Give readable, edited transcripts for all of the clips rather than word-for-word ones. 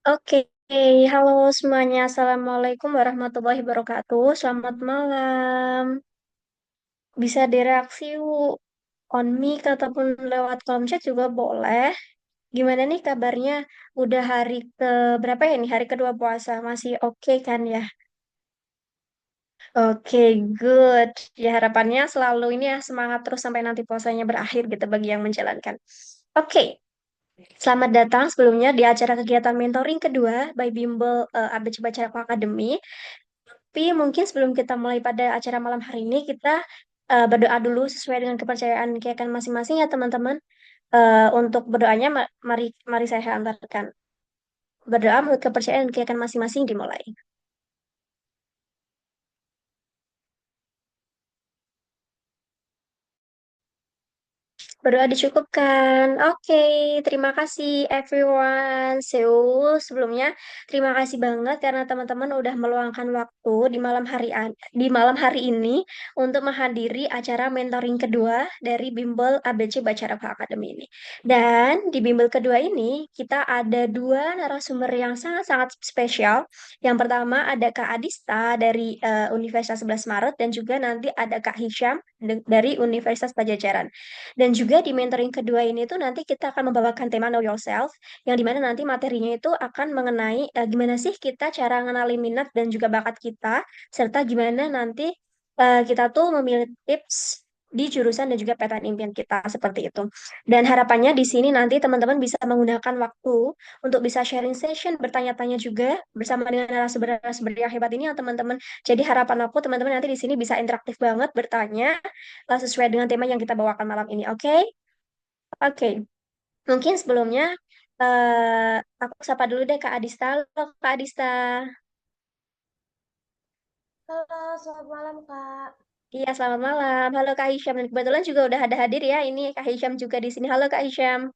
Oke, halo semuanya. Assalamualaikum warahmatullahi wabarakatuh. Selamat malam. Bisa direaksi on mic ataupun lewat kolom chat juga boleh. Gimana nih kabarnya? Udah hari ke berapa ya nih? Hari kedua puasa. Masih oke kan ya? Oke, good. Ya harapannya selalu ini ya semangat terus sampai nanti puasanya berakhir gitu bagi yang menjalankan. Oke, selamat datang sebelumnya di acara kegiatan mentoring kedua by Bimbel ABC Baca Aku Academy. Tapi mungkin sebelum kita mulai pada acara malam hari ini, kita berdoa dulu sesuai dengan kepercayaan keyakinan masing-masing ya teman-teman. Untuk berdoanya, mari mari saya antarkan. Berdoa menurut kepercayaan keyakinan masing-masing dimulai. Berdoa dicukupkan. Oke, terima kasih everyone. Sebelumnya terima kasih banget karena teman-teman udah meluangkan waktu di malam hari ini untuk menghadiri acara mentoring kedua dari Bimbel ABC Baca Rafa Academy ini. Dan di Bimbel kedua ini kita ada dua narasumber yang sangat-sangat spesial. Yang pertama ada Kak Adista dari Universitas 11 Maret dan juga nanti ada Kak Hisham dari Universitas Pajajaran. Dan juga di mentoring kedua ini tuh nanti kita akan membawakan tema Know Yourself, yang dimana nanti materinya itu akan mengenai gimana sih kita cara mengenali minat dan juga bakat kita, serta gimana nanti kita tuh memilih tips di jurusan dan juga petaan impian kita seperti itu. Dan harapannya di sini nanti teman-teman bisa menggunakan waktu untuk bisa sharing session, bertanya-tanya juga bersama dengan narasumber-narasumber yang hebat ini ya teman-teman. Jadi harapan aku teman-teman nanti di sini bisa interaktif banget bertanya sesuai dengan tema yang kita bawakan malam ini. Oke? Oke. Mungkin sebelumnya aku sapa dulu deh Kak Adista. Halo Kak Adista. Halo, selamat malam Kak. Iya, selamat malam. Halo Kak Hisham. Dan kebetulan juga udah ada hadir ya. Ini Kak Hisham juga di sini. Halo Kak Hisham.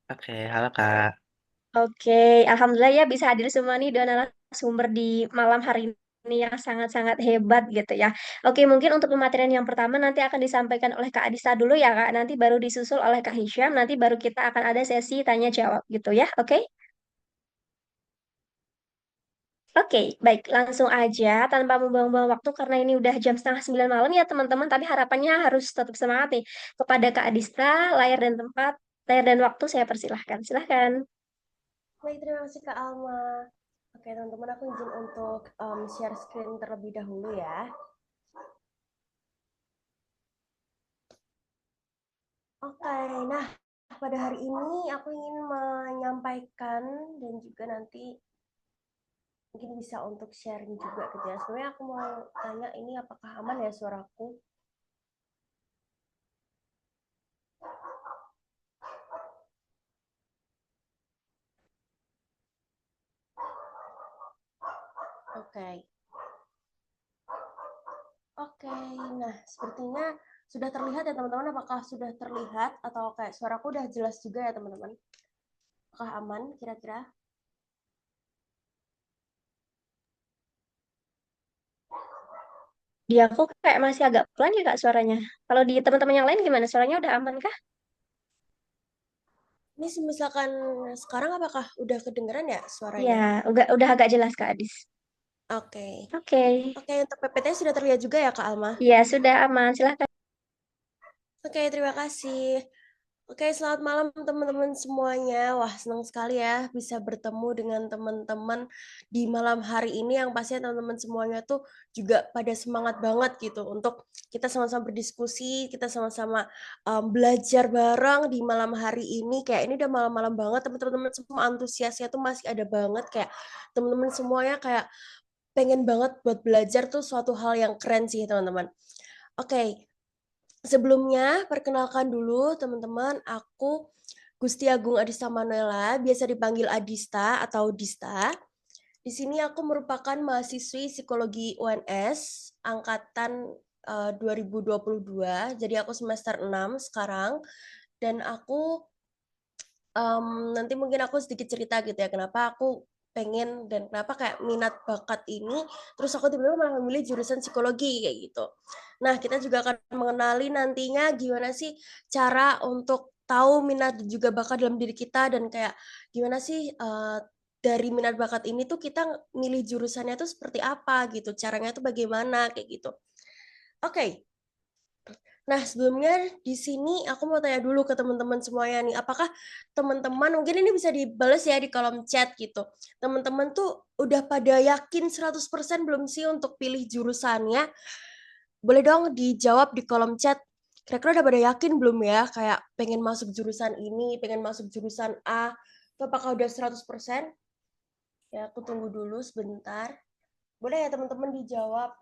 Oke, halo Kak. Oke, Alhamdulillah ya bisa hadir semua nih dua narasumber di malam hari ini yang sangat-sangat hebat gitu ya. Oke, mungkin untuk pematerian yang pertama nanti akan disampaikan oleh Kak Adista dulu ya Kak. Nanti baru disusul oleh Kak Hisham. Nanti baru kita akan ada sesi tanya jawab gitu ya. Oke? Oke, baik. Langsung aja tanpa membuang-buang waktu karena ini udah jam setengah 9 malam ya teman-teman. Tapi harapannya harus tetap semangat nih. Kepada Kak Adista, layar dan waktu saya persilahkan. Silahkan. Baik, terima kasih Kak Alma. Oke, teman-teman, aku izin untuk share screen terlebih dahulu ya. Oke, nah pada hari ini aku ingin menyampaikan dan juga nanti mungkin bisa untuk sharing juga gitu ya. Sebenarnya aku mau tanya ini apakah aman ya suaraku? Oke. Oke, nah sepertinya sudah terlihat ya teman-teman. Apakah sudah terlihat atau kayak suaraku udah jelas juga ya teman-teman? Apakah aman kira-kira? Di aku kayak masih agak pelan ya Kak suaranya. Kalau di teman-teman yang lain gimana? Suaranya udah aman kah? Ini misalkan sekarang apakah udah kedengeran ya Ya, suaranya? udah agak jelas Kak Adis. Oke. Oke. Oke, untuk PPT sudah terlihat juga ya Kak Alma? Iya, sudah aman. Silahkan. Oke, terima kasih. Oke, selamat malam teman-teman semuanya. Wah, senang sekali ya bisa bertemu dengan teman-teman di malam hari ini yang pastinya teman-teman semuanya tuh juga pada semangat banget gitu untuk kita sama-sama berdiskusi, kita sama-sama belajar bareng di malam hari ini. Kayak ini udah malam-malam banget, teman-teman semua antusiasnya tuh masih ada banget kayak teman-teman semuanya kayak pengen banget buat belajar tuh suatu hal yang keren sih teman-teman. Oke, sebelumnya perkenalkan dulu teman-teman, aku Gusti Agung Adista Manuela, biasa dipanggil Adista atau Dista. Di sini aku merupakan mahasiswi psikologi UNS angkatan 2022, jadi aku semester 6 sekarang. Dan aku nanti mungkin aku sedikit cerita gitu ya kenapa aku pengen dan kenapa kayak minat bakat ini terus aku tiba-tiba malah memilih jurusan psikologi kayak gitu. Nah, kita juga akan mengenali nantinya gimana sih cara untuk tahu minat dan juga bakat dalam diri kita dan kayak gimana sih dari minat bakat ini tuh kita milih jurusannya tuh seperti apa gitu, caranya tuh bagaimana kayak gitu. Oke. Nah, sebelumnya di sini aku mau tanya dulu ke teman-teman semuanya nih, apakah teman-teman mungkin ini bisa dibales ya di kolom chat gitu. Teman-teman tuh udah pada yakin 100% belum sih untuk pilih jurusannya? Boleh dong dijawab di kolom chat. Kira-kira udah pada yakin belum ya kayak pengen masuk jurusan ini, pengen masuk jurusan A, atau apakah udah 100%? Ya, aku tunggu dulu sebentar. Boleh ya teman-teman dijawab.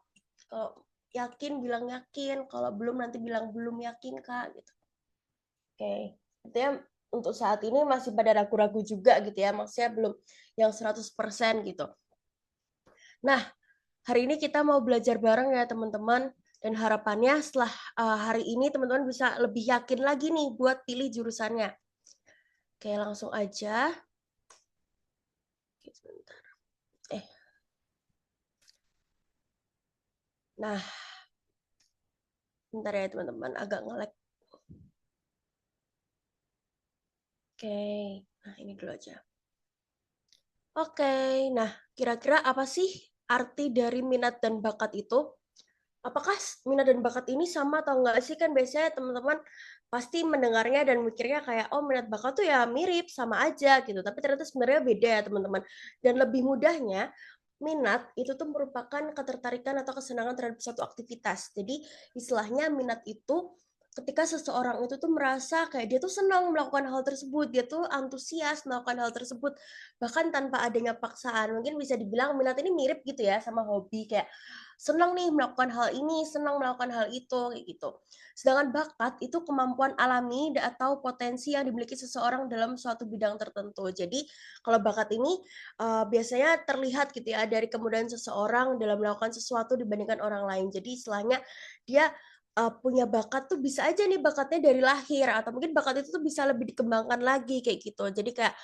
Kalau yakin bilang yakin, kalau belum nanti bilang belum yakin Kak gitu. Oke. Artinya untuk saat ini masih pada ragu-ragu juga gitu ya, maksudnya belum yang 100% gitu. Nah, hari ini kita mau belajar bareng ya teman-teman, dan harapannya setelah hari ini teman-teman bisa lebih yakin lagi nih buat pilih jurusannya. Oke, langsung aja. Oke, sebentar. Nah, bentar ya teman-teman, agak nge-lag. Oke, nah ini dulu aja. Oke, nah kira-kira apa sih arti dari minat dan bakat itu? Apakah minat dan bakat ini sama atau enggak sih? Kan biasanya teman-teman pasti mendengarnya dan mikirnya kayak, oh minat bakat tuh ya mirip, sama aja gitu. Tapi ternyata sebenarnya beda ya teman-teman. Dan lebih mudahnya, minat itu tuh merupakan ketertarikan atau kesenangan terhadap suatu aktivitas. Jadi istilahnya minat itu ketika seseorang itu tuh merasa kayak dia tuh senang melakukan hal tersebut, dia tuh antusias melakukan hal tersebut, bahkan tanpa adanya paksaan. Mungkin bisa dibilang minat ini mirip gitu ya sama hobi, kayak senang nih melakukan hal ini, senang melakukan hal itu, kayak gitu. Sedangkan bakat itu kemampuan alami atau potensi yang dimiliki seseorang dalam suatu bidang tertentu. Jadi kalau bakat ini biasanya terlihat gitu ya dari kemudahan seseorang dalam melakukan sesuatu dibandingkan orang lain. Jadi istilahnya dia punya bakat tuh bisa aja nih bakatnya dari lahir atau mungkin bakat itu tuh bisa lebih dikembangkan lagi kayak gitu. Jadi kayak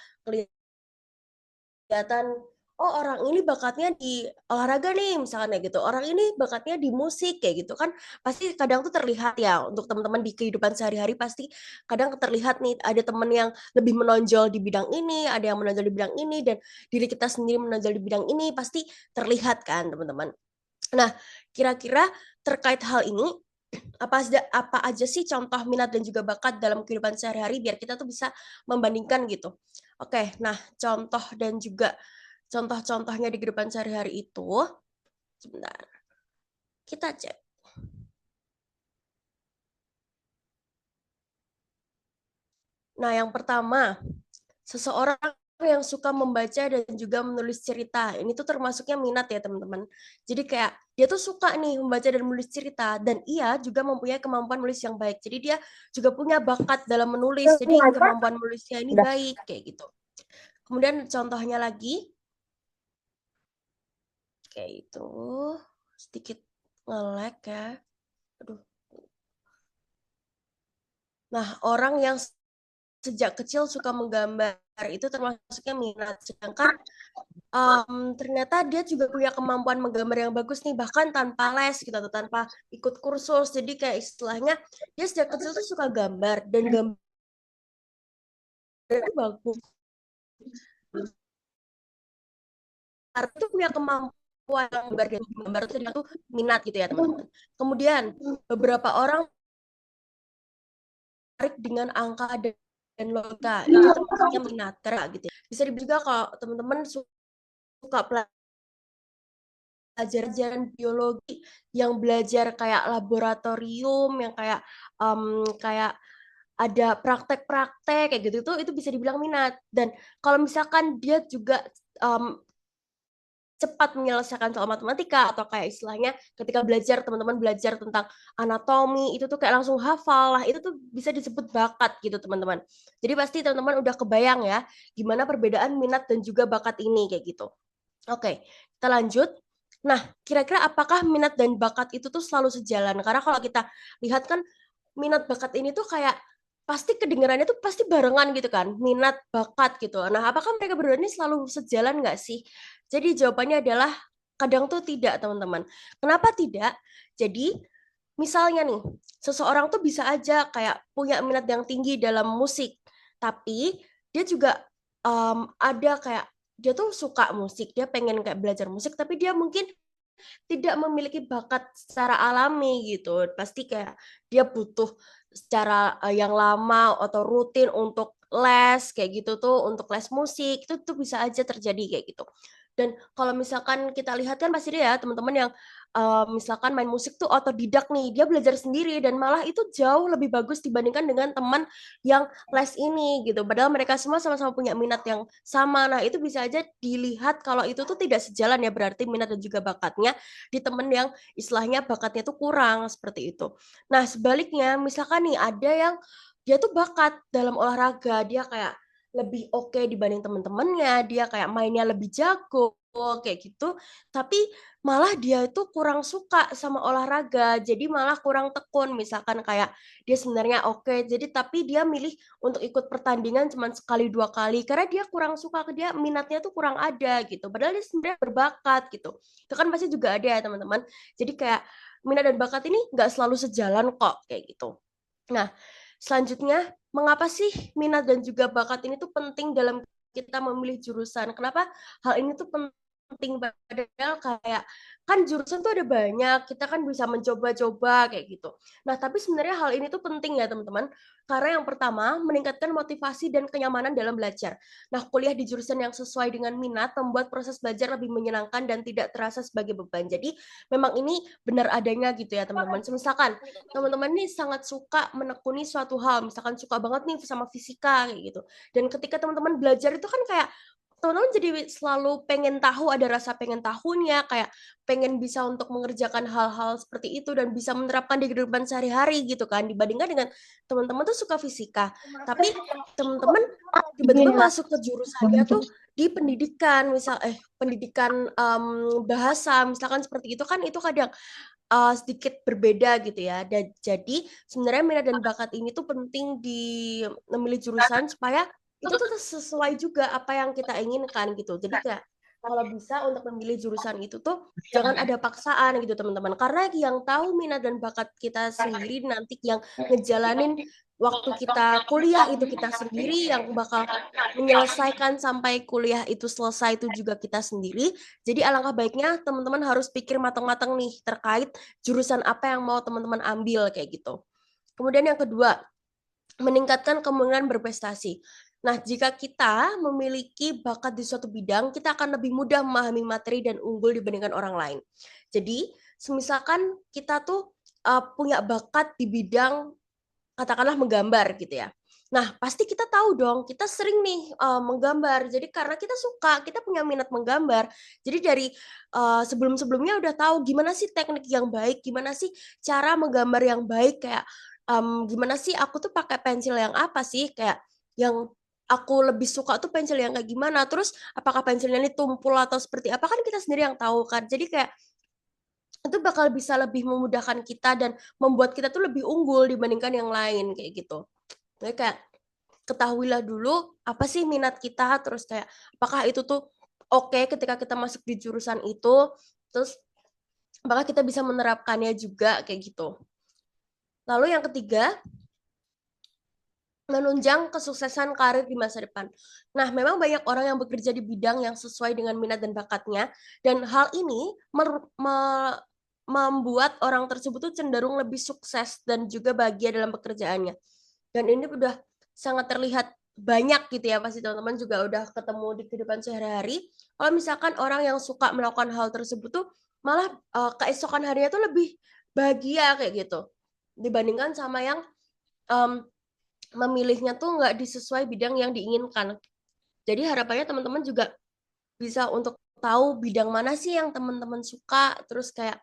kelihatan oh orang ini bakatnya di olahraga nih misalkan kayak gitu. Orang ini bakatnya di musik kayak gitu kan pasti kadang tuh terlihat ya untuk teman-teman di kehidupan sehari-hari pasti kadang terlihat nih ada teman yang lebih menonjol di bidang ini, ada yang menonjol di bidang ini dan diri kita sendiri menonjol di bidang ini pasti terlihat kan teman-teman. Nah, kira-kira terkait hal ini apa aja sih contoh minat dan juga bakat dalam kehidupan sehari-hari biar kita tuh bisa membandingkan gitu. Oke, nah contoh dan juga contoh-contohnya di kehidupan sehari-hari itu, sebentar, kita cek. Nah, yang pertama, seseorang yang suka membaca dan juga menulis cerita. Ini tuh termasuknya minat ya, teman-teman. Jadi kayak dia tuh suka nih membaca dan menulis cerita dan ia juga mempunyai kemampuan menulis yang baik. Jadi dia juga punya bakat dalam menulis. Jadi kemampuan menulisnya ini baik kayak gitu. Kemudian contohnya lagi kayak itu sedikit nge-lag ya. Aduh. Nah, orang yang sejak kecil suka menggambar itu termasuknya minat. Sedangkan ternyata dia juga punya kemampuan menggambar yang bagus nih, bahkan tanpa les gitu atau tanpa ikut kursus. Jadi kayak istilahnya dia sejak kecil tuh suka gambar dan gambar itu bagus. Karena itu punya kemampuan gambar dan gambar itu dia tuh minat gitu ya teman-teman. Kemudian beberapa orang tertarik dengan angka dan logika itu termasuknya minat karena gitu ya. Bisa dibilang juga kalau teman-teman suka pelajaran biologi yang belajar kayak laboratorium yang kayak ada praktek-praktek kayak gitu tuh itu bisa dibilang minat. Dan kalau misalkan dia juga um, cepat menyelesaikan soal matematika atau kayak istilahnya ketika belajar teman-teman belajar tentang anatomi itu tuh kayak langsung hafal lah itu tuh bisa disebut bakat gitu teman-teman. Jadi pasti teman-teman udah kebayang ya gimana perbedaan minat dan juga bakat ini kayak gitu. Oke, kita lanjut. Nah, kira-kira apakah minat dan bakat itu tuh selalu sejalan? Karena kalau kita lihat kan minat bakat ini tuh kayak pasti kedengarannya tuh pasti barengan gitu kan, minat bakat gitu. Nah, apakah mereka berdua ini selalu sejalan nggak sih? Jadi jawabannya adalah kadang tuh tidak, teman-teman. Kenapa tidak? Jadi misalnya nih, seseorang tuh bisa aja kayak punya minat yang tinggi dalam musik, tapi dia juga ada kayak dia tuh suka musik, dia pengen kayak belajar musik, tapi dia mungkin tidak memiliki bakat secara alami gitu. Pasti kayak dia butuh secara yang lama atau rutin untuk les kayak gitu tuh, untuk les musik itu tuh bisa aja terjadi kayak gitu. Dan kalau misalkan kita lihat kan pasti dia ya teman-teman yang misalkan main musik tuh otodidak nih, dia belajar sendiri dan malah itu jauh lebih bagus dibandingkan dengan teman yang les ini gitu. Padahal mereka semua sama-sama punya minat yang sama. Nah, itu bisa aja dilihat kalau itu tuh tidak sejalan ya, berarti minat dan juga bakatnya di temen yang istilahnya bakatnya tuh kurang seperti itu. Nah, sebaliknya misalkan nih ada yang dia tuh bakat dalam olahraga, dia kayak lebih oke dibanding teman-temannya, dia kayak mainnya lebih jago kayak gitu, tapi malah dia itu kurang suka sama olahraga, jadi malah kurang tekun. Misalkan kayak dia sebenarnya oke, jadi tapi dia milih untuk ikut pertandingan cuma sekali dua kali karena dia kurang suka, dia minatnya tuh kurang ada gitu. Padahal dia sebenarnya berbakat gitu. Itu kan pasti juga ada ya teman-teman. Jadi kayak minat dan bakat ini nggak selalu sejalan kok kayak gitu. Nah, selanjutnya, mengapa sih minat dan juga bakat ini tuh penting dalam kita memilih jurusan? Kenapa hal ini tuh penting? Padahal kayak kan jurusan tuh ada banyak, kita kan bisa mencoba-coba kayak gitu. Nah, tapi sebenarnya hal ini tuh penting ya teman-teman, karena yang pertama meningkatkan motivasi dan kenyamanan dalam belajar. Nah, kuliah di jurusan yang sesuai dengan minat membuat proses belajar lebih menyenangkan dan tidak terasa sebagai beban. Jadi, memang ini benar adanya gitu ya teman-teman. Misalkan teman-teman nih sangat suka menekuni suatu hal, misalkan suka banget nih sama fisika kayak gitu. Dan ketika teman-teman belajar itu kan kayak teman-teman jadi selalu pengen tahu, ada rasa pengen tahunya, kayak pengen bisa untuk mengerjakan hal-hal seperti itu dan bisa menerapkan di kehidupan sehari-hari gitu kan, dibandingkan dengan teman-teman tuh suka fisika, tapi teman-teman tiba-tiba masuk ke jurusannya tuh di pendidikan, pendidikan bahasa, misalkan seperti itu kan itu kadang sedikit berbeda gitu ya. Dan jadi sebenarnya minat dan bakat ini tuh penting di memilih jurusan supaya itu tuh sesuai juga apa yang kita inginkan gitu. Jadi kayak kalau bisa untuk memilih jurusan itu tuh jangan ada paksaan gitu teman-teman. Karena yang tahu minat dan bakat kita sendiri nanti yang ngejalanin waktu kita kuliah itu kita sendiri, yang bakal menyelesaikan sampai kuliah itu selesai itu juga kita sendiri. Jadi alangkah baiknya teman-teman harus pikir matang-matang nih terkait jurusan apa yang mau teman-teman ambil kayak gitu. Kemudian yang kedua, meningkatkan kemungkinan berprestasi. Nah, jika kita memiliki bakat di suatu bidang, kita akan lebih mudah memahami materi dan unggul dibandingkan orang lain. Jadi, semisalkan kita tuh punya bakat di bidang katakanlah menggambar gitu ya. Nah, pasti kita tahu dong, kita sering nih menggambar. Jadi karena kita suka, kita punya minat menggambar. Jadi dari sebelum-sebelumnya udah tahu gimana sih teknik yang baik, gimana sih cara menggambar yang baik, kayak gimana sih aku tuh pakai pensil yang apa sih, kayak yang aku lebih suka tuh pensil yang kayak gimana. Terus apakah pensilnya ini tumpul atau seperti apa kan kita sendiri yang tahu kan. Jadi kayak itu bakal bisa lebih memudahkan kita dan membuat kita tuh lebih unggul dibandingkan yang lain kayak gitu. Jadi kayak ketahuilah dulu apa sih minat kita, terus kayak apakah itu tuh oke ketika kita masuk di jurusan itu, terus apakah kita bisa menerapkannya juga kayak gitu. Lalu yang ketiga, menunjang kesuksesan karir di masa depan. Nah, memang banyak orang yang bekerja di bidang yang sesuai dengan minat dan bakatnya, dan hal ini membuat orang tersebut tuh cenderung lebih sukses dan juga bahagia dalam pekerjaannya. Dan ini udah sangat terlihat banyak gitu ya, pasti teman-teman juga udah ketemu di kehidupan sehari-hari. Kalau misalkan orang yang suka melakukan hal tersebut tuh malah keesokan harinya tuh lebih bahagia kayak gitu dibandingkan sama yang um, memilihnya tuh nggak disesuai bidang yang diinginkan. Jadi harapannya teman-teman juga bisa untuk tahu bidang mana sih yang teman-teman suka, terus kayak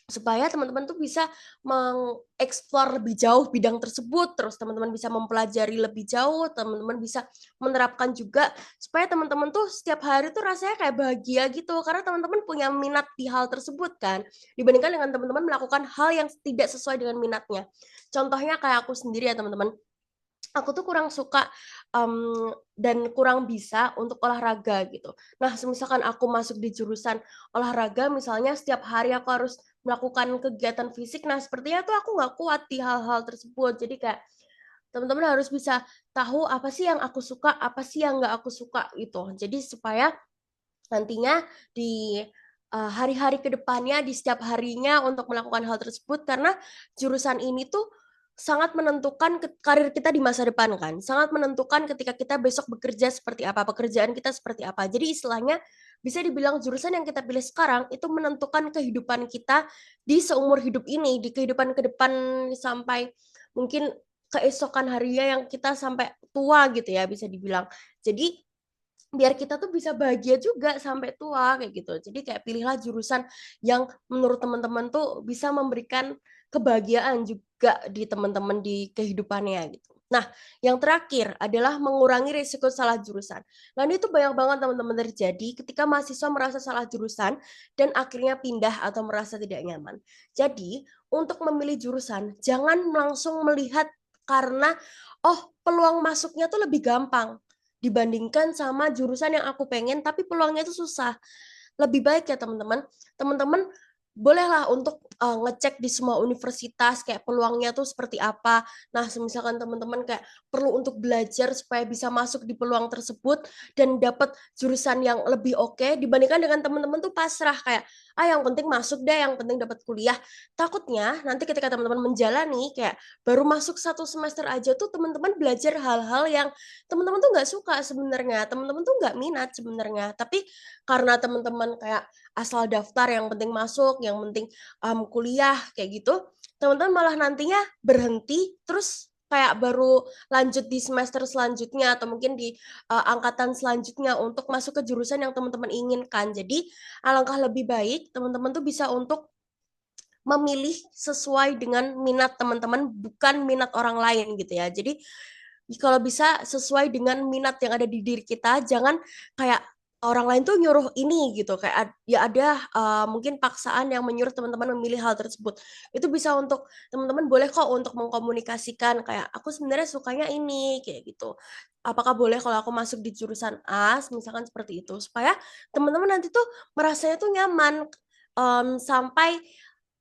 supaya teman-teman tuh bisa mengeksplor lebih jauh bidang tersebut, terus teman-teman bisa mempelajari lebih jauh, teman-teman bisa menerapkan juga supaya teman-teman tuh setiap hari tuh rasanya kayak bahagia gitu karena teman-teman punya minat di hal tersebut kan, dibandingkan dengan teman-teman melakukan hal yang tidak sesuai dengan minatnya. Contohnya kayak aku sendiri ya teman-teman, aku tuh kurang suka dan kurang bisa untuk olahraga gitu. Nah, misalkan aku masuk di jurusan olahraga, misalnya setiap hari aku harus melakukan kegiatan fisik. Nah, sepertinya tuh aku nggak kuat di hal-hal tersebut. Jadi kayak teman-teman harus bisa tahu apa sih yang aku suka, apa sih yang nggak aku suka gitu. Jadi supaya nantinya di hari-hari ke depannya, di setiap harinya untuk melakukan hal tersebut, karena jurusan ini tuh sangat menentukan karir kita di masa depan kan, sangat menentukan ketika kita besok bekerja seperti apa, pekerjaan kita seperti apa. Jadi istilahnya bisa dibilang jurusan yang kita pilih sekarang itu menentukan kehidupan kita di seumur hidup ini, di kehidupan ke depan sampai mungkin keesokan harinya yang kita sampai tua gitu ya bisa dibilang. Jadi biar kita tuh bisa bahagia juga sampai tua kayak gitu. Jadi kayak pilihlah jurusan yang menurut teman-teman tuh bisa memberikan kebahagiaan juga di teman-teman di kehidupannya gitu. Nah, yang terakhir adalah mengurangi risiko salah jurusan. Nah, ini tuh banyak banget teman-teman terjadi ketika mahasiswa merasa salah jurusan dan akhirnya pindah atau merasa tidak nyaman. Jadi, untuk memilih jurusan, jangan langsung melihat karena, oh, peluang masuknya tuh lebih gampang dibandingkan sama jurusan yang aku pengen tapi peluangnya itu susah. Lebih baik ya teman-teman, teman-teman bolehlah untuk ngecek di semua universitas kayak peluangnya tuh seperti apa. Nah, misalkan teman-teman kayak perlu untuk belajar supaya bisa masuk di peluang tersebut dan dapat jurusan yang lebih oke dibandingkan dengan teman-teman tuh pasrah kayak yang penting masuk deh, yang penting dapat kuliah. Takutnya nanti ketika teman-teman menjalani kayak baru masuk 1 semester aja tuh teman-teman belajar hal-hal yang teman-teman tuh nggak suka sebenarnya, teman-teman tuh nggak minat sebenarnya. Tapi karena teman-teman kayak asal daftar yang penting masuk, yang penting kuliah kayak gitu, teman-teman malah nantinya berhenti terus kayak baru lanjut di semester selanjutnya atau mungkin di angkatan selanjutnya untuk masuk ke jurusan yang teman-teman inginkan. Jadi alangkah lebih baik teman-teman tuh bisa untuk memilih sesuai dengan minat teman-teman bukan minat orang lain gitu ya. Jadi kalau bisa sesuai dengan minat yang ada di diri kita, jangan kayak orang lain tuh nyuruh ini gitu kayak ya ada mungkin paksaan yang menyuruh teman-teman memilih hal tersebut. Itu bisa untuk teman-teman boleh kok untuk mengkomunikasikan kayak aku sebenarnya sukanya ini kayak gitu. Apakah boleh kalau aku masuk di jurusan A, misalkan seperti itu, supaya teman-teman nanti tuh merasanya tuh nyaman sampai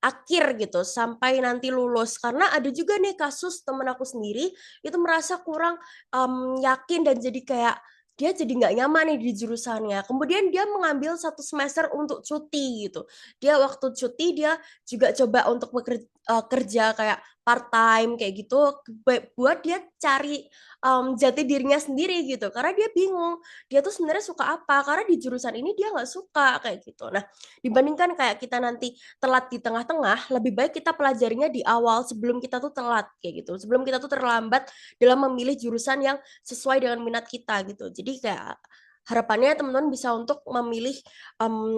akhir gitu, sampai nanti lulus. Karena ada juga nih kasus temen aku sendiri itu merasa kurang yakin dan jadi kayak dia jadi nggak nyaman nih di jurusannya. Kemudian dia mengambil 1 semester untuk cuti gitu. Dia waktu cuti dia juga coba untuk kerja kayak part time kayak gitu buat dia cari jati dirinya sendiri gitu. Karena dia bingung dia tuh sebenarnya suka apa. Karena di jurusan ini dia nggak suka kayak gitu. Nah, dibandingkan kayak kita nanti telat di tengah-tengah, lebih baik kita pelajarinya di awal sebelum kita tuh telat kayak gitu. Sebelum kita tuh terlambat dalam memilih jurusan yang sesuai dengan minat kita gitu. Jadi kayak harapannya teman-teman bisa untuk memilih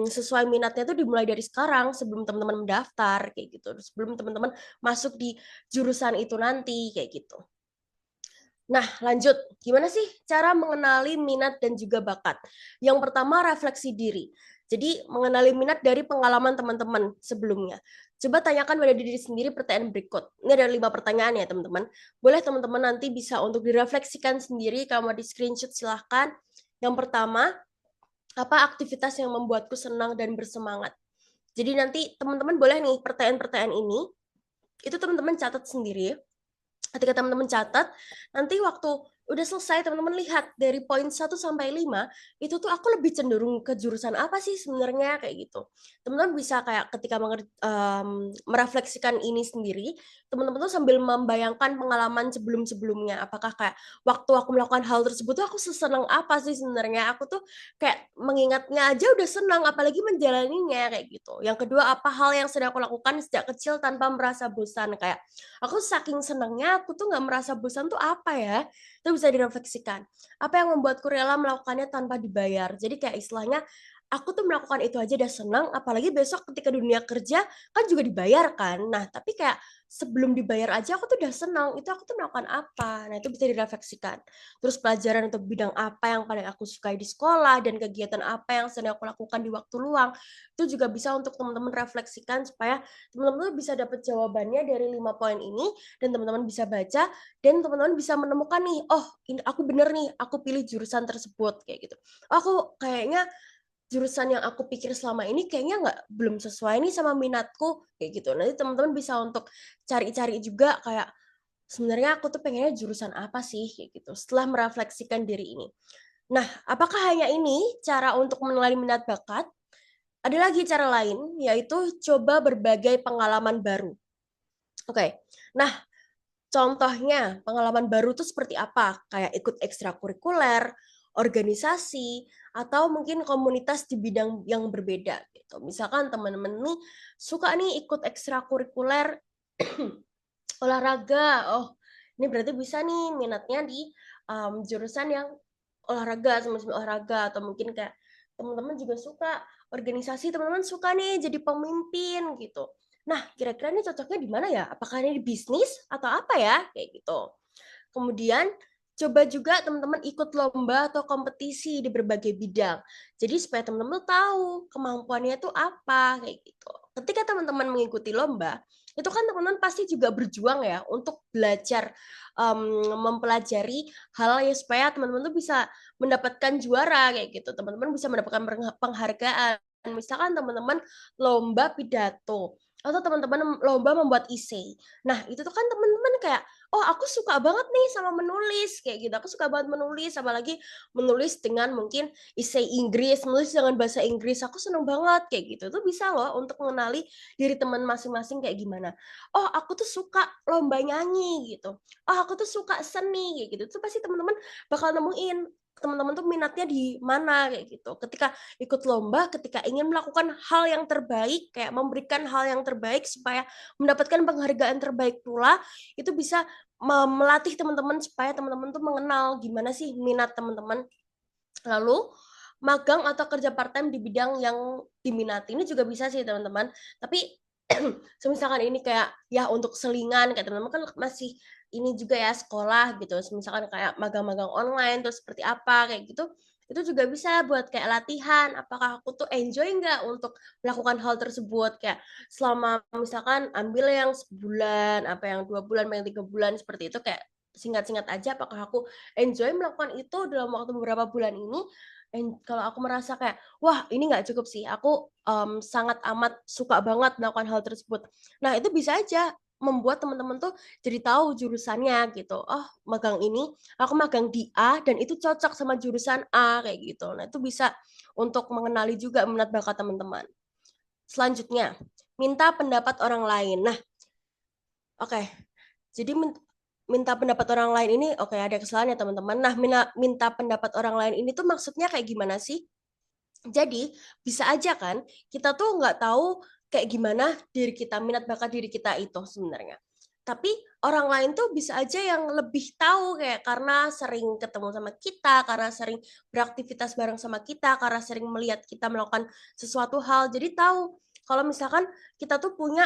sesuai minatnya tuh dimulai dari sekarang sebelum teman-teman mendaftar kayak gitu. Sebelum teman-teman masuk di jurusan itu nanti kayak gitu. Nah, lanjut. Gimana sih cara mengenali minat dan juga bakat? Yang pertama, refleksi diri. Jadi, mengenali minat dari pengalaman teman-teman sebelumnya. Coba tanyakan pada diri sendiri pertanyaan berikut. Ini ada 5 pertanyaan ya, teman-teman. Boleh teman-teman nanti bisa untuk direfleksikan sendiri. Kalau mau di screenshot, silahkan. Yang pertama, apa aktivitas yang membuatku senang dan bersemangat? Jadi nanti teman-teman boleh nih pertanyaan-pertanyaan ini, itu teman-teman catat sendiri ketika teman-teman catat, nanti waktu udah selesai teman-teman lihat dari poin 1 sampai 5 itu tuh aku lebih cenderung ke jurusan apa sih sebenarnya kayak gitu. Teman-teman bisa kayak ketika merefleksikan ini sendiri, teman-teman tuh sambil membayangkan pengalaman sebelum-sebelumnya. Apakah kayak waktu aku melakukan hal tersebut tuh aku sesenang apa sih sebenarnya? Aku tuh kayak mengingatnya aja udah senang, apalagi menjalaninya kayak gitu. Yang kedua, apa hal yang sedang aku lakukan sejak kecil tanpa merasa bosan kayak aku saking senangnya aku tuh nggak merasa bosan tuh apa ya? Itu bisa direfleksikan. Apa yang membuatku rela melakukannya tanpa dibayar? Jadi kayak istilahnya aku tuh melakukan itu aja udah senang, apalagi besok ketika dunia kerja kan juga dibayar kan. Nah, tapi kayak sebelum dibayar aja aku tuh udah senang. Itu aku tuh melakukan apa? Nah, itu bisa direfleksikan. Terus pelajaran untuk bidang apa yang paling aku sukai di sekolah dan kegiatan apa yang sedang aku lakukan di waktu luang. Itu juga bisa untuk teman-teman refleksikan supaya teman-teman bisa dapat jawabannya dari 5 poin ini dan teman-teman bisa baca dan teman-teman bisa menemukan nih, oh ini aku bener nih, aku pilih jurusan tersebut kayak gitu. Oh, aku kayaknya jurusan yang aku pikir selama ini kayaknya belum sesuai nih sama minatku kayak gitu. Nanti teman-teman bisa untuk cari-cari juga kayak sebenarnya aku tuh pengennya jurusan apa sih kayak gitu setelah merefleksikan diri ini. Nah, apakah hanya ini cara untuk menilai minat bakat? Ada lagi cara lain, yaitu coba berbagai pengalaman baru. Oke, nah contohnya pengalaman baru itu seperti apa? Kayak ikut ekstrakurikuler, organisasi, atau mungkin komunitas di bidang yang berbeda gitu. Misalkan teman-teman nih suka nih ikut ekstrakurikuler olahraga. Oh, ini berarti bisa nih minatnya di jurusan yang olahraga, sama olahraga atau mungkin kayak teman-teman juga suka organisasi, teman-teman suka nih jadi pemimpin gitu. Nah, kira-kira ini cocoknya di mana ya? Apakah ini di bisnis atau apa ya? Kayak gitu. Kemudian coba juga teman-teman ikut lomba atau kompetisi di berbagai bidang. Jadi supaya teman-teman tahu kemampuannya itu apa kayak gitu. Ketika teman-teman mengikuti lomba, itu kan teman-teman pasti juga berjuang ya untuk belajar mempelajari hal yang supaya teman-teman tuh bisa mendapatkan juara kayak gitu. Teman-teman bisa mendapatkan penghargaan. Misalkan teman-teman lomba pidato atau teman-teman lomba membuat essay. Nah, itu tuh kan teman-teman kayak oh aku suka banget nih sama menulis kayak gitu, aku suka banget menulis apalagi menulis dengan mungkin essay Inggris, menulis dengan bahasa Inggris, aku seneng banget kayak gitu. Itu bisa loh untuk mengenali diri teman masing-masing kayak gimana. Oh aku tuh suka lomba nyanyi gitu, oh aku tuh suka seni kayak gitu. Itu pasti teman-teman bakal nemuin teman-teman tuh minatnya di mana kayak gitu. Ketika ikut lomba, ketika ingin melakukan hal yang terbaik, kayak memberikan hal yang terbaik supaya mendapatkan penghargaan terbaik pula, itu bisa melatih teman-teman supaya teman-teman tuh mengenal gimana sih minat teman-teman. Lalu magang atau kerja part time di bidang yang diminati ini juga bisa sih teman-teman. Tapi misalkan ini kayak ya untuk selingan kayak teman-teman kan masih ini juga ya sekolah gitu. Misalkan kayak magang-magang online terus seperti apa kayak gitu. Itu juga bisa buat kayak latihan apakah aku tuh enjoy nggak untuk melakukan hal tersebut kayak selama misalkan ambil yang sebulan apa yang 2 bulan yang 3 bulan seperti itu kayak singkat-singkat aja apakah aku enjoy melakukan itu dalam waktu beberapa bulan ini. Kalau aku merasa kayak wah ini nggak cukup sih aku sangat amat suka banget melakukan hal tersebut, nah itu bisa aja membuat teman-teman tuh jadi tahu jurusannya gitu. Oh magang ini aku magang di A dan itu cocok sama jurusan A kayak gitu. Nah itu bisa untuk mengenali juga minat bakat teman-teman. Selanjutnya minta pendapat orang lain. Nah oke, jadi minta pendapat orang lain ini oke ada kesalahan ya teman-teman. Nah, minta pendapat orang lain ini tuh maksudnya kayak gimana sih? Jadi bisa aja kan kita tuh nggak tahu kayak gimana diri kita, minat bakat diri kita itu sebenarnya. Tapi orang lain tuh bisa aja yang lebih tahu kayak karena sering ketemu sama kita, karena sering beraktivitas bareng sama kita, karena sering melihat kita melakukan sesuatu hal. Jadi tahu kalau misalkan kita tuh punya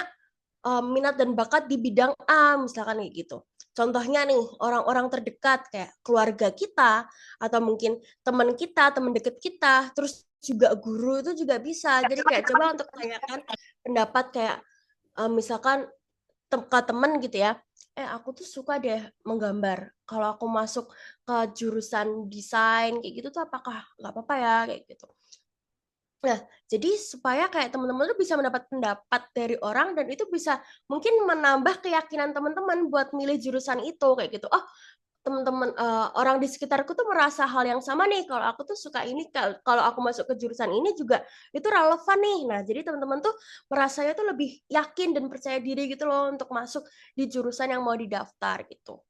minat dan bakat di bidang A misalkan kayak gitu. Contohnya nih orang-orang terdekat kayak keluarga kita atau mungkin teman kita, teman dekat kita, terus juga guru itu juga bisa. Jadi kayak coba untuk tanyakan pendapat kayak misalkan ke temen gitu ya. Aku tuh suka deh menggambar. Kalau aku masuk ke jurusan desain kayak gitu tuh apakah nggak apa-apa ya kayak gitu. Nah, jadi supaya kayak teman-teman tuh bisa mendapat pendapat dari orang dan itu bisa mungkin menambah keyakinan teman-teman buat milih jurusan itu kayak gitu. Oh, teman-teman orang di sekitarku tuh merasa hal yang sama nih. Kalau aku tuh suka ini, kalau aku masuk ke jurusan ini juga itu relevan nih. Nah, jadi teman-teman tuh merasanya tuh lebih yakin dan percaya diri gitu loh untuk masuk di jurusan yang mau didaftar gitu.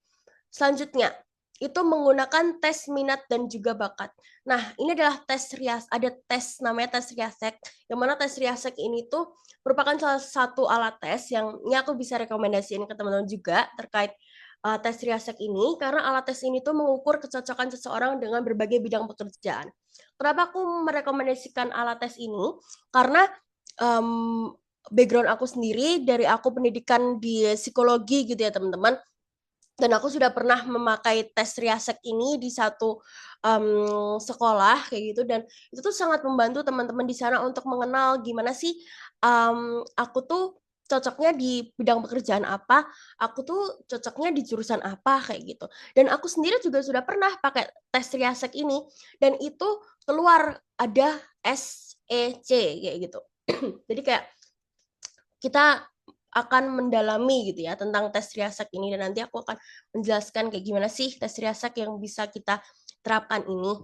Selanjutnya, itu menggunakan tes minat dan juga bakat. Nah, ini adalah ada tes namanya tes Riasek, yang mana tes Riasek ini tuh merupakan salah satu alat tes yang ini aku bisa rekomendasiin ke teman-teman juga terkait tes Riasek ini, karena alat tes ini tuh mengukur kecocokan seseorang dengan berbagai bidang pekerjaan. Kenapa aku merekomendasikan alat tes ini? Karena um, background aku sendiri, dari aku pendidikan di psikologi gitu ya teman-teman, dan aku sudah pernah memakai tes Riasek ini di satu sekolah kayak gitu dan itu tuh sangat membantu teman-teman di sana untuk mengenal gimana sih aku tuh cocoknya di bidang pekerjaan apa, aku tuh cocoknya di jurusan apa kayak gitu. Dan aku sendiri juga sudah pernah pakai tes Riasek ini dan itu keluar ada SEC kayak gitu. Jadi kayak kita akan mendalami gitu ya tentang tes Riasek ini dan nanti aku akan menjelaskan kayak gimana sih tes Riasek yang bisa kita terapkan ini.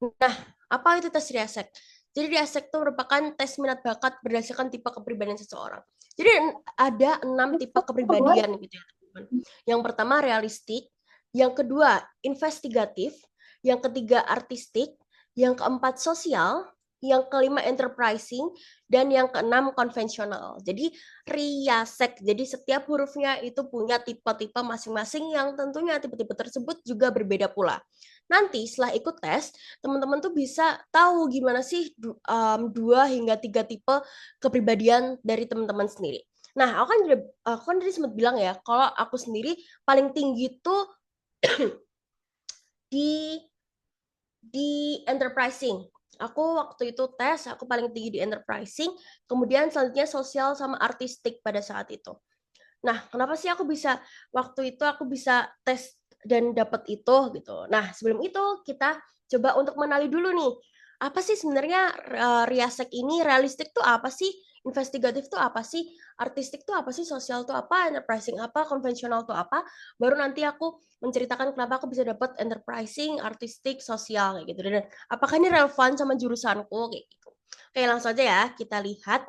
Nah, apa itu tes Riasek? Jadi Riasek itu merupakan tes minat bakat berdasarkan tipe kepribadian seseorang. Jadi ada 6 tipe kepribadian gitu ya teman-teman. Yang pertama realistik, yang kedua investigatif, yang ketiga artistik, yang keempat sosial, yang kelima enterprising, dan yang keenam konvensional. Jadi Riasek, jadi setiap hurufnya itu punya tipe-tipe masing-masing yang tentunya tipe-tipe tersebut juga berbeda pula. Nanti setelah ikut tes, teman-teman tuh bisa tahu gimana sih 2 hingga 3 tipe kepribadian dari teman-teman sendiri. Nah, aku kan tadi sempat bilang ya, kalau aku sendiri paling tinggi tuh di enterprising. Aku waktu itu tes, aku paling tinggi di enterprising, kemudian selanjutnya sosial sama artistik pada saat itu. Nah, kenapa sih waktu itu aku bisa tes dan dapat itu gitu. Nah, sebelum itu kita coba untuk mengenali dulu nih, apa sih sebenarnya Riasek ini, realistik tuh apa sih? Investigatif tuh apa sih? Artistik tuh apa sih? Sosial tuh apa? Enterprising apa? Konvensional tuh apa? Baru nanti aku menceritakan kenapa aku bisa dapat enterprising, artistik, sosial kayak gitu. Dan apakah ini relevan sama jurusanku kayak gitu. Oke, langsung aja ya kita lihat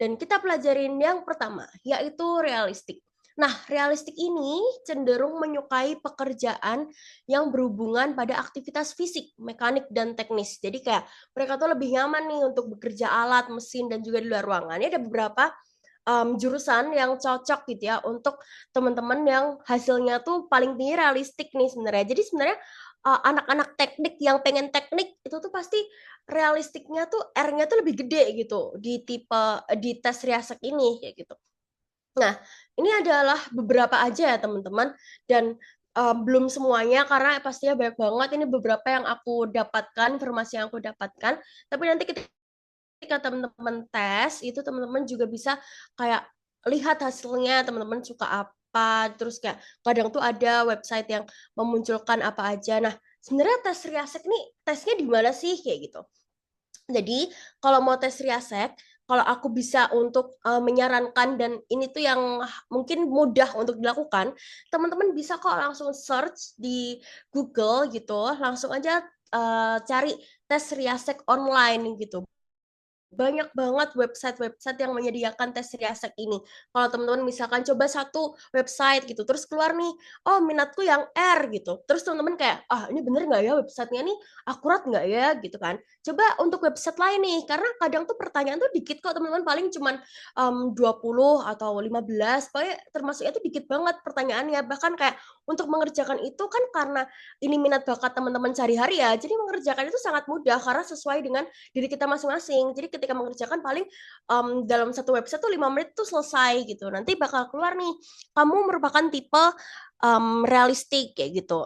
dan kita pelajarin yang pertama, yaitu realistik. Nah, realistik ini cenderung menyukai pekerjaan yang berhubungan pada aktivitas fisik, mekanik, dan teknis. Jadi kayak mereka tuh lebih nyaman nih untuk bekerja alat, mesin, dan juga di luar ruangan. Ini ada beberapa jurusan yang cocok gitu ya untuk teman-teman yang hasilnya tuh paling tinggi realistik nih sebenarnya. Jadi sebenarnya anak-anak teknik yang pengen teknik itu tuh pasti realistiknya tuh R-nya tuh lebih gede gitu di tes Riasek ini kayak gitu. Nah, ini adalah beberapa aja ya teman-teman dan belum semuanya karena pastinya banyak banget ini beberapa yang aku dapatkan, informasi yang aku dapatkan. Tapi nanti ketika teman-teman tes itu teman-teman juga bisa kayak lihat hasilnya teman-teman suka apa terus kayak kadang tuh ada website yang memunculkan apa aja. Nah, sebenarnya tes Riasek nih tesnya di mana sih kayak gitu. Jadi, kalau mau tes Riasek, kalau aku bisa untuk menyarankan dan ini tuh yang mungkin mudah untuk dilakukan, teman-teman bisa kok langsung search di Google gitu, langsung aja cari tes Riasek online gitu banyak banget website-website yang menyediakan tes Riasek ini. Kalau teman-teman misalkan coba satu website gitu, terus keluar nih, oh minatku yang R gitu. Terus teman-teman kayak, ah ini bener nggak ya websitenya nih akurat nggak ya gitu kan. Coba untuk website lain nih, karena kadang tuh pertanyaan tuh dikit kok teman-teman paling cuman 20 atau 15, pokoknya termasuknya tuh dikit banget pertanyaannya. Bahkan kayak untuk mengerjakan itu kan karena ini minat bakat teman-teman sehari-hari ya, jadi mengerjakan itu sangat mudah karena sesuai dengan diri kita masing-masing. Jadi ketika mengerjakan paling dalam satu website tuh 5 menit tuh selesai gitu. Nanti bakal keluar nih, kamu merupakan tipe realistik kayak gitu.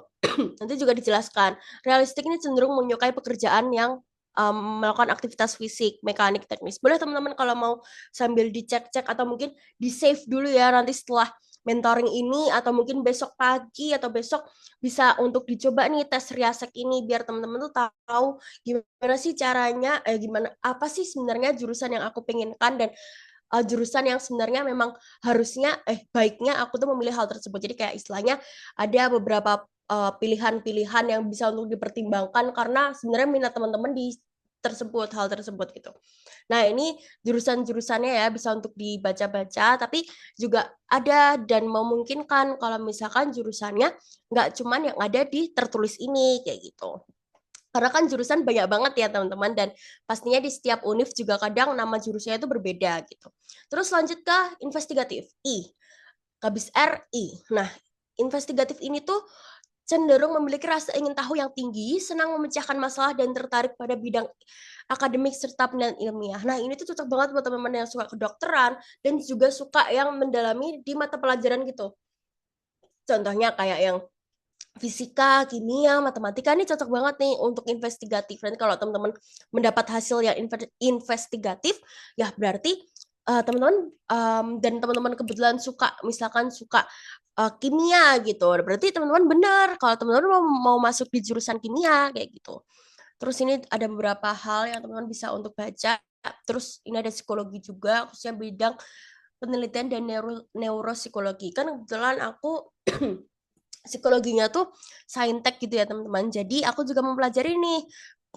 Nanti juga dijelaskan, realistik ini cenderung menyukai pekerjaan yang melakukan aktivitas fisik, mekanik, teknis. Boleh teman-teman kalau mau sambil dicek-cek atau mungkin di-save dulu ya nanti setelah mentoring ini atau mungkin besok pagi atau besok bisa untuk dicoba nih tes Riasek ini biar teman-teman tuh tahu gimana sih caranya gimana apa sih sebenarnya jurusan yang aku pengenkan dan jurusan yang sebenarnya memang harusnya baiknya aku tuh memilih hal tersebut. Jadi kayak istilahnya ada beberapa pilihan-pilihan yang bisa untuk dipertimbangkan karena sebenarnya minat teman-teman di hal tersebut gitu. Nah, ini jurusan-jurusannya ya bisa untuk dibaca-baca, tapi juga ada dan memungkinkan kalau misalkan jurusannya nggak cuman yang ada di tertulis ini kayak gitu. Karena kan jurusan banyak banget ya teman-teman dan pastinya di setiap univ juga kadang nama jurusannya itu berbeda gitu. Terus lanjut ke investigatif I, habis R I. Nah, investigatif ini tuh cenderung memiliki rasa ingin tahu yang tinggi, senang memecahkan masalah dan tertarik pada bidang akademik serta penelitian ilmiah. Nah, ini tuh cocok banget buat teman-teman yang suka kedokteran dan juga suka yang mendalami di mata pelajaran gitu. Contohnya kayak yang fisika, kimia, matematika ini cocok banget nih untuk investigatif. Dan kalau teman-teman mendapat hasil yang investigatif, ya berarti teman-teman dan teman-teman kebetulan suka misalkan suka kimia gitu, berarti teman-teman benar kalau teman-teman mau masuk di jurusan kimia kayak gitu. Terus ini ada beberapa hal yang teman-teman bisa untuk baca. Terus ini ada psikologi juga, khususnya bidang penelitian dan neuropsikologi. Kan kebetulan aku psikologinya tuh saintek gitu ya teman-teman. Jadi aku juga mempelajari nih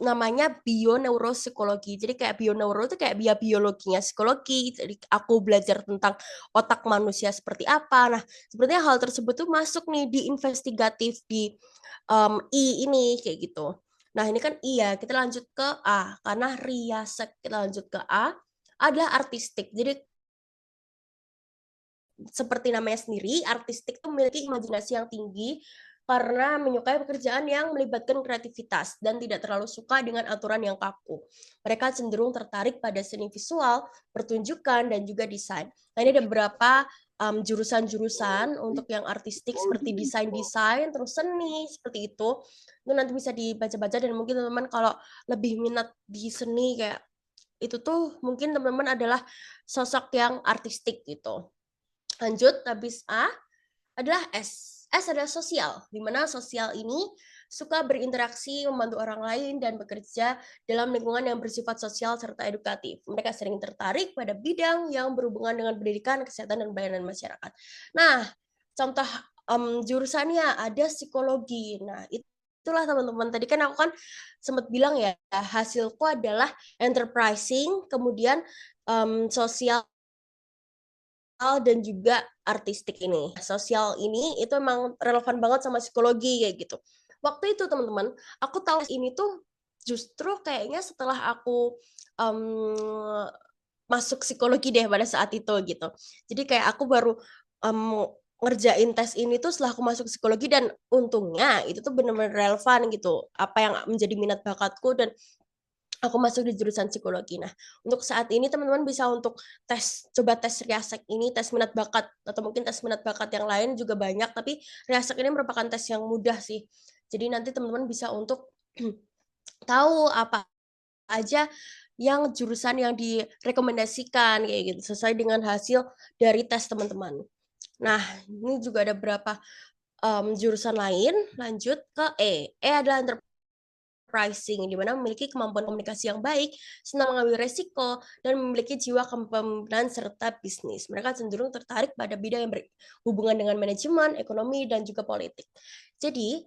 namanya bioneuropsikologi. Jadi kayak bioneuro itu kayak biologinya psikologi. Jadi aku belajar tentang otak manusia seperti apa. Nah, sepertinya hal tersebut tuh masuk nih di investigatif di I ini kayak gitu. Nah, ini kan iya, kita lanjut ke A. Karena riasek kita lanjut ke A adalah artistik. Jadi seperti namanya sendiri, artistik itu memiliki imajinasi yang tinggi karena menyukai pekerjaan yang melibatkan kreativitas dan tidak terlalu suka dengan aturan yang kaku. Mereka cenderung tertarik pada seni visual, pertunjukan, dan juga desain. Nah, ini ada beberapa jurusan-jurusan untuk yang artistik seperti desain-desain, terus seni, seperti itu. Itu nanti bisa dibaca-baca dan mungkin teman-teman kalau lebih minat di seni kayak itu tuh mungkin teman-teman adalah sosok yang artistik gitu. Lanjut, habis A adalah S. S adalah sosial, di mana sosial ini suka berinteraksi, membantu orang lain, dan bekerja dalam lingkungan yang bersifat sosial serta edukatif. Mereka sering tertarik pada bidang yang berhubungan dengan pendidikan, kesehatan, dan pelayanan masyarakat. Nah, contoh jurusannya ada psikologi. Nah, itulah teman-teman. Tadi kan aku kan sempat bilang ya, hasilku adalah enterprising, kemudian sosial dan juga artistik ini. Sosial ini itu emang relevan banget sama psikologi kayak gitu. Waktu itu teman-teman, aku tahu ini tuh justru kayaknya setelah aku um, masuk psikologi deh pada saat itu gitu. Jadi kayak aku baru ngerjain tes ini tuh setelah aku masuk psikologi dan untungnya itu tuh benar-benar relevan gitu. Apa yang menjadi minat bakatku dan aku masuk di jurusan psikologi. Nah, untuk saat ini teman-teman bisa untuk coba tes Riasek ini, tes minat bakat, atau mungkin tes minat bakat yang lain juga banyak, tapi Riasek ini merupakan tes yang mudah sih. Jadi nanti teman-teman bisa untuk tahu apa aja yang jurusan yang direkomendasikan kayak gitu sesuai dengan hasil dari tes teman-teman. Nah, ini juga ada beberapa jurusan lain. Lanjut ke E. E adalah pricing, di mana memiliki kemampuan komunikasi yang baik, senang mengambil resiko, dan memiliki jiwa kepemimpinan serta bisnis. Mereka cenderung tertarik pada bidang yang berhubungan dengan manajemen, ekonomi, dan juga politik. Jadi,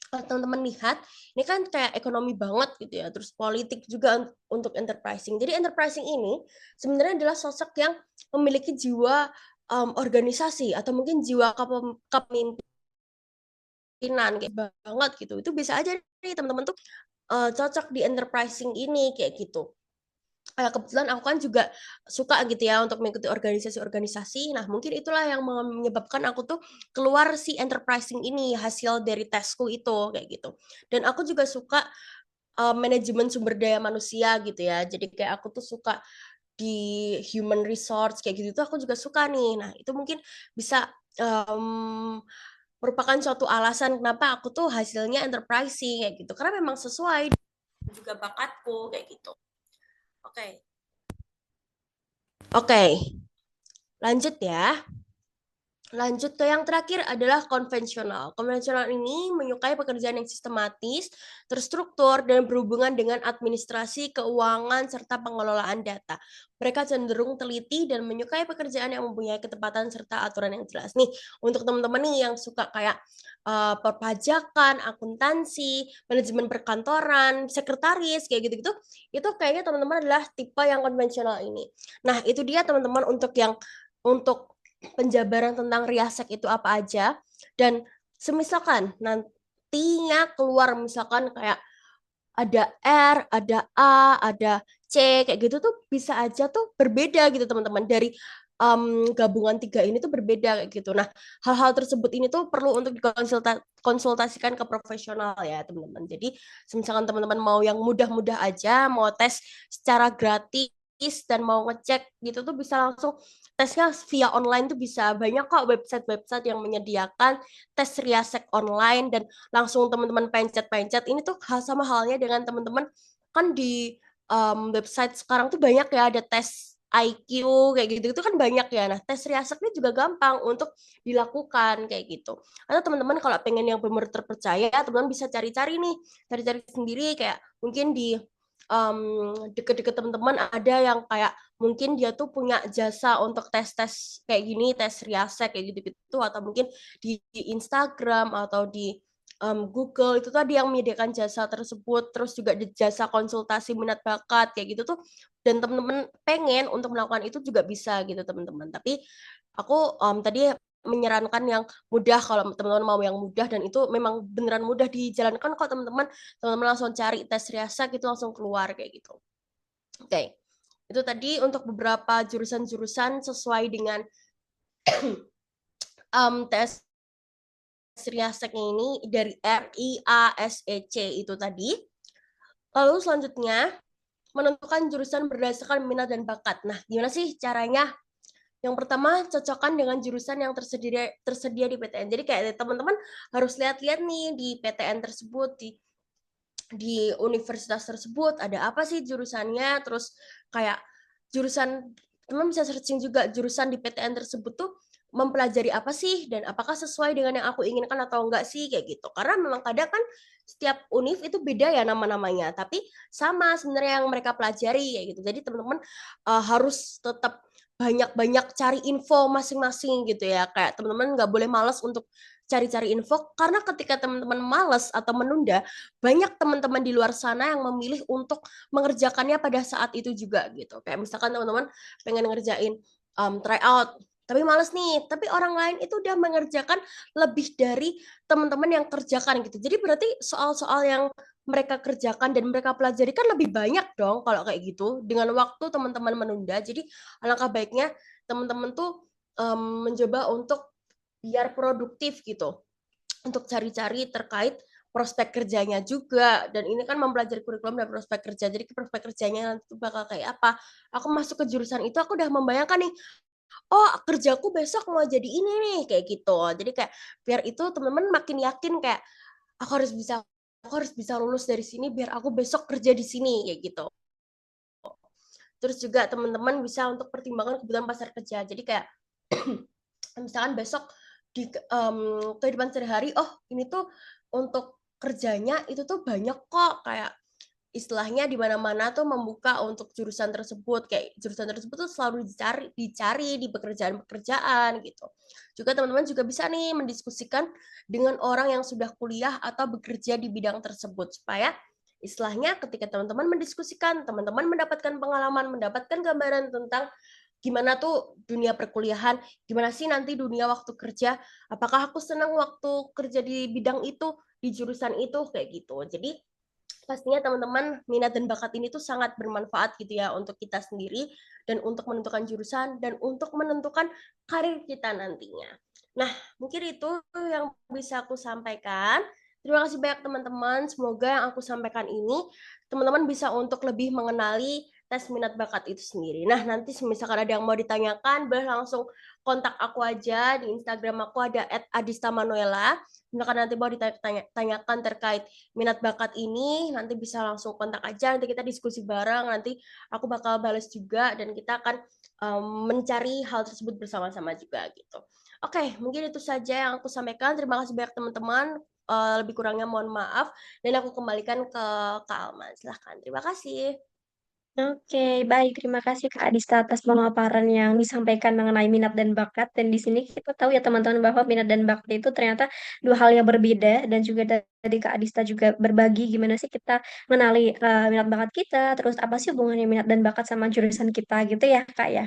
kalau teman-teman lihat, ini kan kayak ekonomi banget gitu ya, terus politik juga untuk enterprising. Jadi enterprising ini sebenarnya adalah sosok yang memiliki jiwa organisasi atau mungkin jiwa kepemimpinan kayak banget gitu. Itu bisa aja nih teman-teman tuh cocok di enterprising ini kayak gitu. Kebetulan aku kan juga suka gitu ya untuk mengikuti organisasi-organisasi. Nah, mungkin itulah yang menyebabkan aku tuh keluar si enterprising ini hasil dari tesku itu kayak gitu. Dan aku juga suka manajemen sumber daya manusia gitu ya. Jadi kayak aku tuh suka di human resource kayak gitu tuh aku juga suka nih. Nah, itu mungkin bisa merupakan suatu alasan kenapa aku tuh hasilnya enterprising kayak gitu. Karena memang sesuai juga bakatku kayak gitu. Oke. Oke, lanjut ya. Lanjut ke yang terakhir adalah konvensional. Konvensional ini menyukai pekerjaan yang sistematis, terstruktur, dan berhubungan dengan administrasi, keuangan, serta pengelolaan data. Mereka cenderung teliti dan menyukai pekerjaan yang mempunyai ketepatan serta aturan yang jelas. Nih, untuk teman-teman nih yang suka kayak perpajakan, akuntansi, manajemen perkantoran, sekretaris, kayak gitu-gitu, itu kayaknya teman-teman adalah tipe yang konvensional ini. Nah, itu dia teman-teman untuk penjabaran tentang riasek itu apa aja dan semisalkan nantinya keluar misalkan kayak ada R, ada A, ada C kayak gitu tuh bisa aja tuh berbeda gitu teman-teman dari gabungan tiga ini tuh berbeda kayak gitu. Nah, hal-hal tersebut ini tuh perlu untuk dikonsultasikan ke profesional ya teman-teman. Jadi, misalkan teman-teman mau yang mudah-mudah aja, mau tes secara gratis dan mau ngecek gitu tuh bisa langsung tesnya via online tuh bisa banyak kok website-website yang menyediakan tes riasek online dan langsung teman-teman pencet-pencet. Ini tuh sama halnya dengan teman-teman kan di website sekarang tuh banyak ya ada tes IQ kayak gitu itu kan banyak ya. Nah, tes riasak ini juga gampang untuk dilakukan kayak gitu. Atau teman-teman kalau pengen yang benar terpercaya, teman-teman bisa cari-cari nih, cari-cari sendiri kayak mungkin di deket-deket teman-teman ada yang kayak mungkin dia tuh punya jasa untuk tes-tes kayak gini, tes riasek kayak gitu-gitu, atau mungkin di Instagram atau di Google itu tadi yang menyediakan jasa tersebut, terus juga di jasa konsultasi minat bakat kayak gitu tuh, dan teman-teman pengen untuk melakukan itu juga bisa gitu teman-teman. Tapi aku tadi menyarankan yang mudah kalau teman-teman mau yang mudah dan itu memang beneran mudah dijalankan kok teman-teman langsung cari tes riasa gitu langsung keluar kayak gitu. Oke. Itu tadi untuk beberapa jurusan-jurusan sesuai dengan tes riasek ini dari RIASEC itu tadi. Lalu selanjutnya menentukan jurusan berdasarkan minat dan bakat. Nah, gimana sih caranya? Yang pertama, cocokkan dengan jurusan yang tersedia di PTN. Jadi kayak teman-teman harus lihat-lihat nih di PTN tersebut, di universitas tersebut ada apa sih jurusannya, terus kayak jurusan teman bisa searching juga jurusan di PTN tersebut tuh mempelajari apa sih dan apakah sesuai dengan yang aku inginkan atau enggak sih kayak gitu. Karena memang kadang kan setiap univ itu beda ya nama-namanya, tapi sama sebenarnya yang mereka pelajari kayak gitu. Jadi teman-teman harus tetap banyak-banyak cari info masing-masing gitu ya. Kayak teman-teman nggak boleh malas untuk cari-cari info karena ketika teman-teman malas atau menunda, banyak teman-teman di luar sana yang memilih untuk mengerjakannya pada saat itu juga gitu. Kayak misalkan teman-teman pengen ngerjain try out, tapi males nih, tapi orang lain itu udah mengerjakan lebih dari teman-teman yang kerjakan gitu. Jadi berarti soal-soal yang mereka kerjakan dan mereka pelajari kan lebih banyak dong kalau kayak gitu dengan waktu teman-teman menunda. Jadi alangkah baiknya teman-teman tuh mencoba untuk biar produktif gitu untuk cari-cari terkait prospek kerjanya juga, dan ini kan mempelajari kurikulum dan prospek kerja, jadi prospek kerjanya nanti bakal kayak apa. Aku masuk ke jurusan itu aku udah membayangkan nih, oh kerjaku besok mau jadi ini nih kayak gitu. Jadi kayak biar itu teman-teman makin yakin kayak aku harus bisa aku harus bisa lulus dari sini biar aku besok kerja di sini kayak gitu. Terus juga teman-teman bisa untuk pertimbangan kebutuhan pasar kerja, jadi kayak misalkan besok di kehidupan sehari-hari, oh ini tuh untuk kerjanya itu tuh banyak kok, kayak istilahnya di mana-mana tuh membuka untuk jurusan tersebut, kayak jurusan tersebut tuh selalu dicari di pekerjaan-pekerjaan gitu. Juga teman-teman juga bisa nih mendiskusikan dengan orang yang sudah kuliah atau bekerja di bidang tersebut supaya istilahnya ketika teman-teman mendiskusikan, teman-teman mendapatkan pengalaman, mendapatkan gambaran tentang gimana tuh dunia perkuliahan, gimana sih nanti dunia waktu kerja, apakah aku senang waktu kerja di bidang itu, di jurusan itu, kayak gitu. Jadi pastinya teman-teman minat dan bakat ini tuh sangat bermanfaat gitu ya untuk kita sendiri dan untuk menentukan jurusan dan untuk menentukan karir kita nantinya. Nah, mungkin itu yang bisa aku sampaikan. Terima kasih banyak teman-teman. Semoga yang aku sampaikan ini teman-teman bisa untuk lebih mengenali tes minat bakat itu sendiri. Nah, nanti misalkan ada yang mau ditanyakan, boleh langsung kontak aku aja di Instagram aku ada @adistamanuela. Misalkan nanti mau ditanyakan terkait minat bakat ini, nanti bisa langsung kontak aja, nanti kita diskusi bareng, nanti aku bakal balas juga dan kita akan mencari hal tersebut bersama-sama juga gitu. Oke, mungkin itu saja yang aku sampaikan. Terima kasih banyak teman-teman. Lebih kurangnya mohon maaf dan aku kembalikan ke Kak Alman. Silahkan. Terima kasih. Oke, baik. Terima kasih Kak Adista atas pemaparan yang disampaikan mengenai minat dan bakat. Dan di sini kita tahu ya teman-teman bahwa minat dan bakat itu ternyata dua hal yang berbeda. Dan juga tadi Kak Adista juga berbagi gimana sih kita mengenali minat bakat kita. Terus apa sih hubungannya minat dan bakat sama jurusan kita gitu ya Kak ya.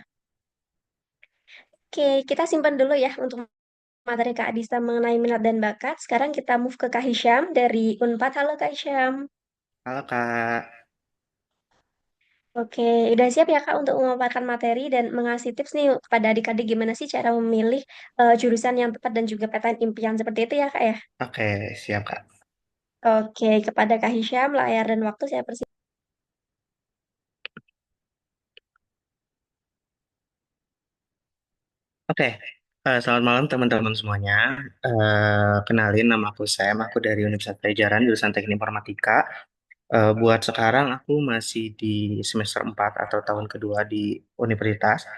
Oke, kita simpan dulu ya untuk materi Kak Adista mengenai minat dan bakat. Sekarang kita move ke Kak Hisham dari Unpad. Halo Kak Hisham. Halo Kak, Oke, udah siap ya Kak untuk memaparkan materi dan mengasih tips nih kepada adik-adik gimana sih cara memilih jurusan yang tepat dan juga PTN impian seperti itu ya Kak ya. oke siap Kak. Oke, kepada Kak Hisham, layar dan waktu saya persilakan. Oke, selamat malam teman-teman semuanya. Kenalin nama aku Sam, aku dari Universitas Pajajaran jurusan Teknik Informatika. Buat sekarang aku masih di semester 4 atau tahun kedua di universitas.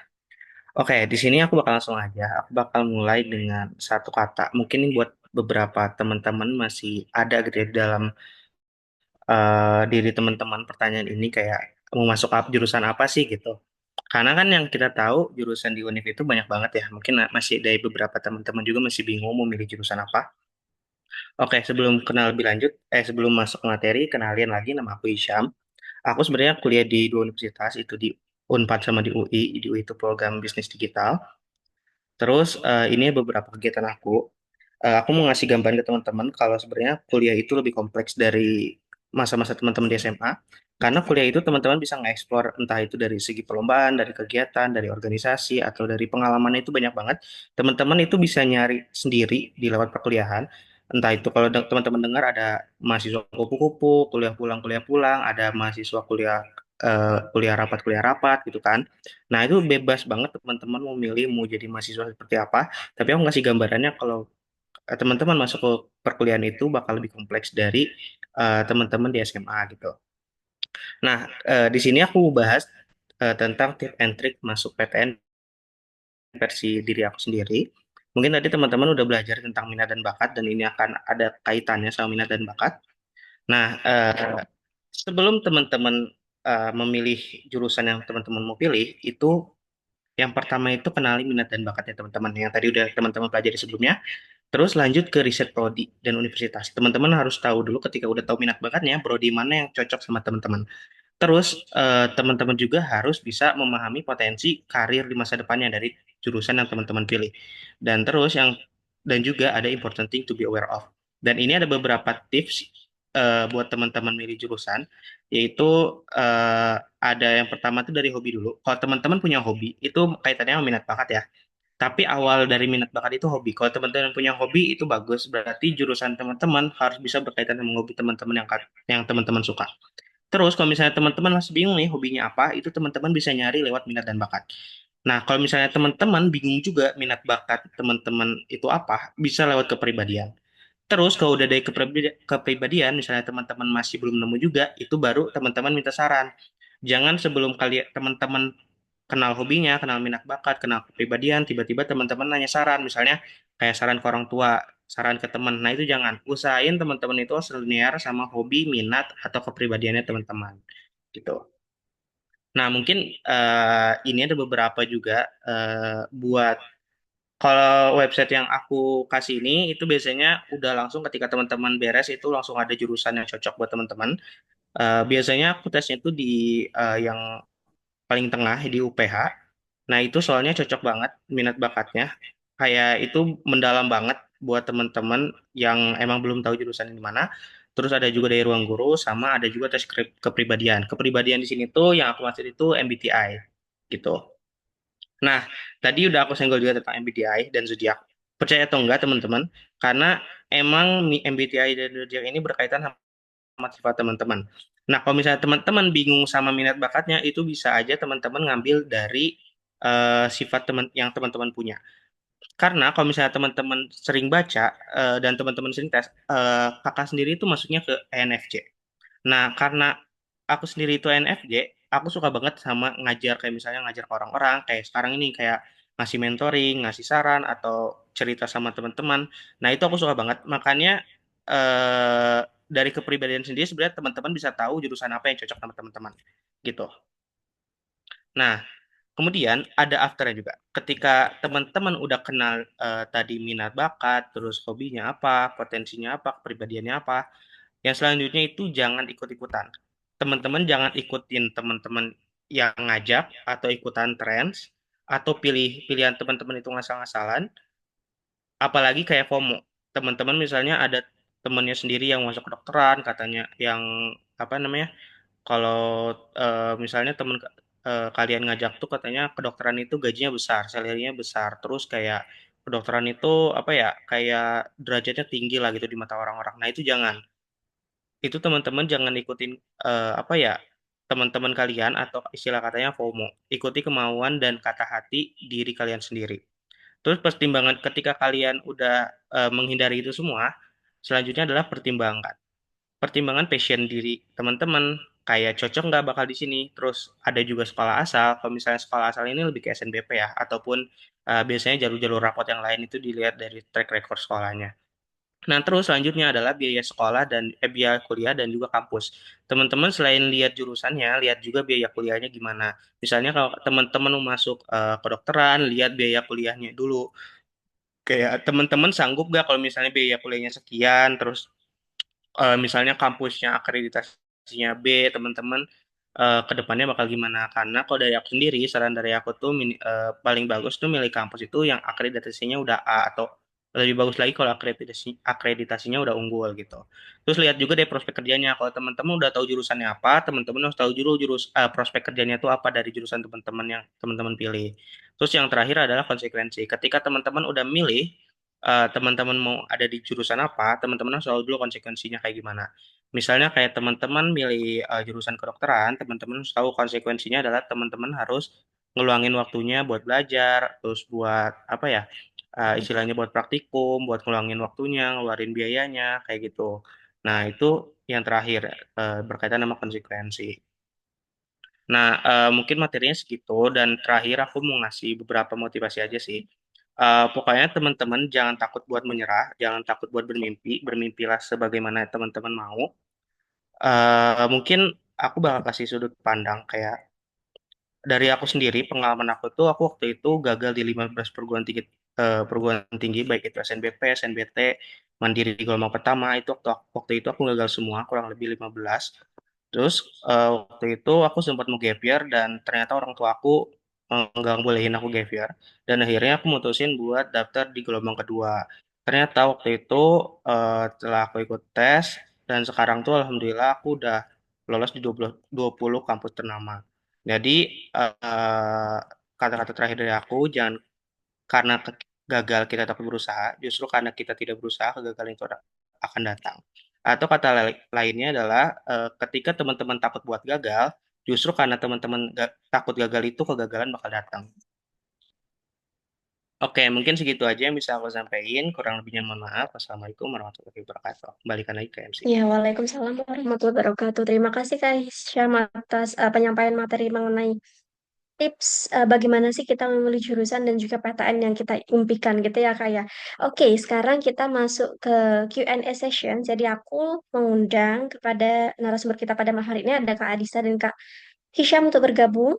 Oke, di sini aku bakal langsung aja. Aku bakal mulai dengan satu kata. Mungkin ini buat beberapa teman-teman masih ada gitu ya di dalam diri teman-teman pertanyaan ini kayak mau masuk jurusan apa sih gitu. Karena kan yang kita tahu jurusan di univ itu banyak banget ya. Mungkin masih dari beberapa teman-teman juga masih bingung mau milih jurusan apa. Oke, sebelum kenal lebih lanjut, sebelum masuk ke materi, kenalin lagi nama aku Isyam. Aku sebenarnya kuliah di dua universitas, itu di Unpad sama di UI. Di UI itu program bisnis digital. Terus ini beberapa kegiatan aku. Aku mau ngasih gambaran ke teman-teman kalau sebenarnya kuliah itu lebih kompleks dari masa-masa teman-teman di SMA. Karena kuliah itu teman-teman bisa nge-explore entah itu dari segi perlombaan, dari kegiatan, dari organisasi, atau dari pengalaman itu banyak banget. Teman-teman itu bisa nyari sendiri di lewat perkuliahan. Entah itu kalau teman-teman dengar ada mahasiswa kupu-kupu, kuliah pulang, ada mahasiswa kuliah rapat gitu kan. Nah, itu bebas banget teman-teman mau milih mau jadi mahasiswa seperti apa. Tapi aku ngasih gambarannya kalau teman-teman masuk ke perkuliahan itu bakal lebih kompleks dari teman-teman di SMA gitu. Nah, di sini aku mau bahas tentang tip and trick masuk PTN versi diri aku sendiri. Mungkin tadi teman-teman udah belajar tentang minat dan bakat dan ini akan ada kaitannya sama minat dan bakat. Nah, sebelum teman-teman memilih jurusan yang teman-teman mau pilih, itu yang pertama itu kenali minat dan bakatnya teman-teman yang tadi udah teman-teman pelajari sebelumnya. Terus lanjut ke riset prodi dan universitas. Teman-teman harus tahu dulu ketika udah tahu minat bakatnya, prodi mana yang cocok sama teman-teman. Terus teman-teman juga harus bisa memahami potensi karir di masa depannya dari jurusan yang teman-teman pilih. Dan juga ada important thing to be aware of. Dan ini ada beberapa tips buat teman-teman milih jurusan, yaitu ada yang pertama tuh dari hobi dulu. Kalau teman-teman punya hobi, itu kaitannya sama minat bakat ya. Tapi awal dari minat bakat itu hobi. Kalau teman-teman punya hobi itu bagus, berarti jurusan teman-teman harus bisa berkaitan dengan hobi teman-teman yang teman-teman suka. Terus kalau misalnya teman-teman masih bingung nih hobinya apa, itu teman-teman bisa nyari lewat minat dan bakat. Nah, kalau misalnya teman-teman bingung juga minat bakat teman-teman itu apa, bisa lewat kepribadian. Terus kalau udah dari kepribadian, misalnya teman-teman masih belum nemu juga, itu baru teman-teman minta saran. Jangan sebelum kalian teman-teman kenal hobinya, kenal minat bakat, kenal kepribadian, tiba-tiba teman-teman nanya saran, misalnya kayak saran ke orang tua, saran ke teman. Nah, itu jangan. Usahain teman-teman itu linear sama hobi, minat, atau kepribadiannya teman-teman. Gitu. Nah, mungkin ini ada beberapa juga buat kalau website yang aku kasih ini itu biasanya udah langsung ketika teman-teman beres itu langsung ada jurusan yang cocok buat teman-teman. Biasanya aku tesnya itu di yang paling tengah di UPH. Nah, itu soalnya cocok banget minat bakatnya. Kayak itu mendalam banget buat teman-teman yang emang belum tahu jurusan di mana. Terus ada juga dari ruang guru, sama ada juga tes kepribadian. Kepribadian di sini tuh yang aku maksud itu MBTI gitu. Nah, tadi udah aku senggol juga tentang MBTI dan zodiak. Percaya atau enggak teman-teman? Karena emang MBTI dan zodiak ini berkaitan sama sifat teman-teman. Nah, kalau misalnya teman-teman bingung sama minat bakatnya, itu bisa aja teman-teman ngambil dari sifat teman yang teman-teman punya. Karena kalau misalnya teman-teman sering baca dan teman-teman sering tes, kakak sendiri itu masuknya ke ENFJ. Nah, karena aku sendiri itu ENFJ, aku suka banget sama ngajar kayak misalnya ngajar ke orang-orang, kayak sekarang ini kayak ngasih mentoring, ngasih saran atau cerita sama teman-teman. Nah, itu aku suka banget. Makanya eh dari kepribadian sendiri sebenarnya teman-teman bisa tahu jurusan apa yang cocok sama teman-teman. Gitu. Nah, kemudian ada afternya juga. Ketika teman-teman udah kenal tadi minat bakat, terus hobinya apa, potensinya apa, kepribadiannya apa, yang selanjutnya itu jangan ikut-ikutan. Teman-teman jangan ikutin teman-teman yang ngajak atau ikutan trends atau pilih-pilihan teman-teman itu ngasal-ngasalan, apalagi kayak FOMO. Teman-teman misalnya ada temannya sendiri yang masuk kedokteran, katanya yang apa namanya? Kalau misalnya teman kalian ngajak tuh katanya kedokteran itu gajinya besar, salary-nya besar, terus kayak kedokteran itu apa ya? Kayak derajatnya tinggi lah gitu di mata orang-orang. Nah, itu jangan itu teman-teman jangan ikutin apa ya teman-teman kalian atau istilah katanya FOMO. Ikuti kemauan dan kata hati diri kalian sendiri. Terus pertimbangan ketika kalian udah menghindari itu semua, selanjutnya adalah pertimbangkan. pertimbangan passion diri teman-teman, kayak cocok nggak bakal di sini. Terus ada juga sekolah asal. Kalau misalnya sekolah asal ini lebih ke SNBP ya, ataupun biasanya jalur-jalur rapot yang lain itu dilihat dari track record sekolahnya. Nah, terus selanjutnya adalah biaya sekolah dan biaya kuliah dan juga kampus. Teman-teman selain lihat jurusannya, lihat juga biaya kuliahnya gimana. Misalnya kalau teman-teman mau masuk kedokteran, lihat biaya kuliahnya dulu. Kayak teman-teman sanggup gak kalau misalnya biaya kuliahnya sekian, terus misalnya kampusnya akreditasinya B, teman-teman ke depannya bakal gimana? Karena kalau dari aku sendiri, saran dari aku tuh paling bagus tuh milih kampus itu yang akreditasinya udah A atau lebih bagus lagi kalau akreditasinya udah unggul gitu. Terus lihat juga deh prospek kerjanya. Kalau teman-teman udah tahu jurusannya apa, teman-teman harus tahu jurus jurus prospek kerjanya itu apa dari jurusan teman-teman yang teman-teman pilih. Terus yang terakhir adalah konsekuensi. Ketika teman-teman udah milih teman-teman mau ada di jurusan apa, teman-teman harus tahu dulu konsekuensinya kayak gimana. Misalnya kayak teman-teman milih jurusan kedokteran, teman-teman harus tahu konsekuensinya adalah teman-teman harus ngeluangin waktunya buat belajar, terus buat apa ya, istilahnya buat praktikum, buat ngeluangin waktunya, ngeluarin biayanya, kayak gitu. Nah, itu yang terakhir berkaitan sama konsekuensi. Nah, mungkin materinya segitu dan terakhir aku mau ngasih beberapa motivasi aja sih. Pokoknya teman-teman jangan takut buat menyerah, jangan takut buat bermimpi, bermimpilah sebagaimana teman-teman mau. Mungkin aku bakal kasih sudut pandang kayak dari aku sendiri, pengalaman aku tuh aku waktu itu gagal di 15 perguruan tinggi baik itu SNBP, SNBT, Mandiri di gelombang pertama itu waktu itu aku gagal semua kurang lebih 15. Terus waktu itu aku sempat mau gap year dan ternyata orang tua aku nggak bolehin aku gap year dan akhirnya aku mutusin buat daftar di gelombang kedua. Ternyata waktu itu setelah aku ikut tes dan sekarang tuh alhamdulillah aku udah lolos di 20 kampus ternama. Jadi eh, kata-kata terakhir dari aku, jangan karena gagal kita takut berusaha, justru karena kita tidak berusaha, kegagalan itu akan datang. Atau kata lainnya adalah ketika teman-teman takut buat gagal, justru karena teman-teman takut gagal itu kegagalan bakal datang. Oke, mungkin segitu aja yang bisa aku sampaikan. Kurang lebihnya mohon maaf. Wassalamualaikum warahmatullahi wabarakatuh. Kembalikan lagi ke MC. Ya, Waalaikumsalam warahmatullahi wabarakatuh. Terima kasih Kak Hisham atas penyampaian materi mengenai tips bagaimana sih kita memilih jurusan dan juga PTN yang kita impikan gitu ya Kak ya. Oke, sekarang kita masuk ke Q&A session. Jadi aku mengundang kepada narasumber kita pada malam hari ini ada Kak Adisa dan Kak Hisham untuk bergabung.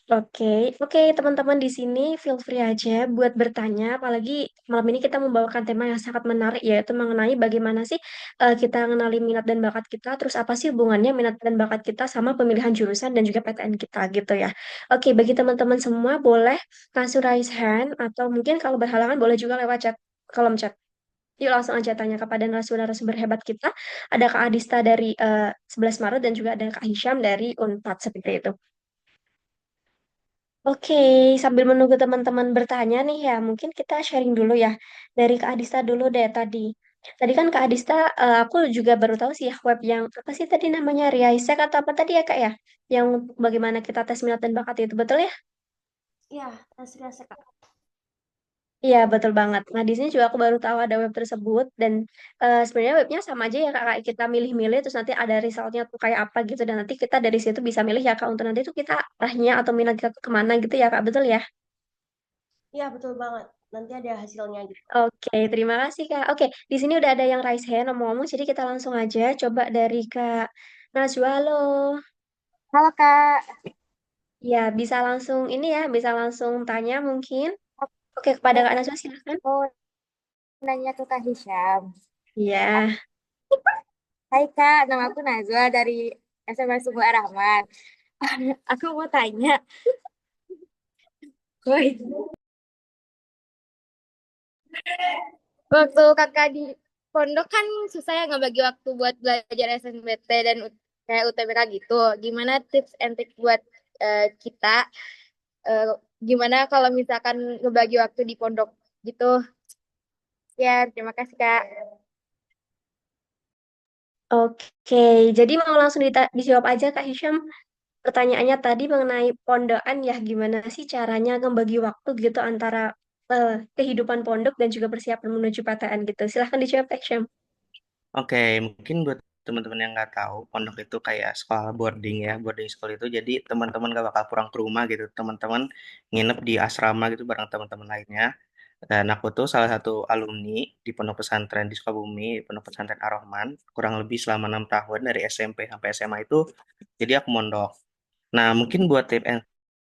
Oke, oke teman-teman di sini feel free aja buat bertanya. Apalagi malam ini kita membawakan tema yang sangat menarik yaitu mengenai bagaimana sih kita mengenali minat dan bakat kita. Terus apa sih hubungannya minat dan bakat kita sama pemilihan jurusan dan juga PTN kita gitu ya. Oke, bagi teman-teman semua boleh langsung raise hand atau mungkin kalau berhalangan boleh juga lewat chat kolom chat. Yuk langsung aja tanya kepada narasumber-narasumber hebat kita. Ada Kak Adista dari 11 Maret dan juga ada Kak Hisham dari Unpad seperti itu. Oke, sambil menunggu teman-teman bertanya nih ya, mungkin kita sharing dulu ya. Dari Kak Adista dulu deh tadi. Tadi kan Kak Adista, aku juga baru tahu sih ya web yang apa sih tadi namanya Riaisek atau apa tadi ya Kak ya? Yang bagaimana kita tes minat dan bakat itu betul ya? Iya, tes rasa Kak. Iya betul banget. Nah di sini juga aku baru tahu ada web tersebut dan sebenarnya webnya sama aja ya Kak. Kayak kita milih-milih terus nanti ada resultnya tuh kayak apa gitu dan nanti kita dari situ bisa milih ya Kak untuk nanti tuh kita arahnya atau minat kita tuh kemana gitu ya Kak, betul ya? Iya, betul banget. Nanti ada hasilnya gitu. Oke, terima kasih Kak. Oke, di sini udah ada yang raise hand ngomong-ngomong, jadi kita langsung aja coba dari Kak Najwa. Halo. Halo Kak, Ya, bisa langsung ini ya, bisa langsung tanya mungkin. Oke, kepada Kak Najwa silakan. aku nanya ke Kak Hisham. Iya. Hai Kak, nama aku Nazwa dari SMA Sungguh Rahman. Aku mau tanya, woi, waktu kakak di pondok kan susah ya ngebagi waktu buat belajar SNBT dan kayak UTBK gitu. Gimana tips and trick buat kita? eh, Gimana kalau misalkan ngebagi waktu di pondok gitu? Ya, terima kasih Kak. Oke, jadi mau langsung dijawab aja Kak Hisham. Pertanyaannya tadi mengenai pondokan ya, gimana sih caranya ngebagi waktu gitu antara kehidupan pondok dan juga persiapan menuju PTN gitu. Silahkan dijawab Kak Hisham. Oke, mungkin buat teman-teman yang nggak tahu, pondok itu kayak sekolah boarding ya, boarding school itu. Jadi teman-teman gak bakal pulang ke rumah gitu. Teman-teman nginep di asrama gitu bareng teman-teman lainnya. Dan aku tuh salah satu alumni di pondok pesantren di Sukabumi, pondok pesantren Ar-Rahman, kurang lebih selama 6 tahun dari SMP sampai SMA itu. Jadi aku mondok. Nah, mungkin buat tips and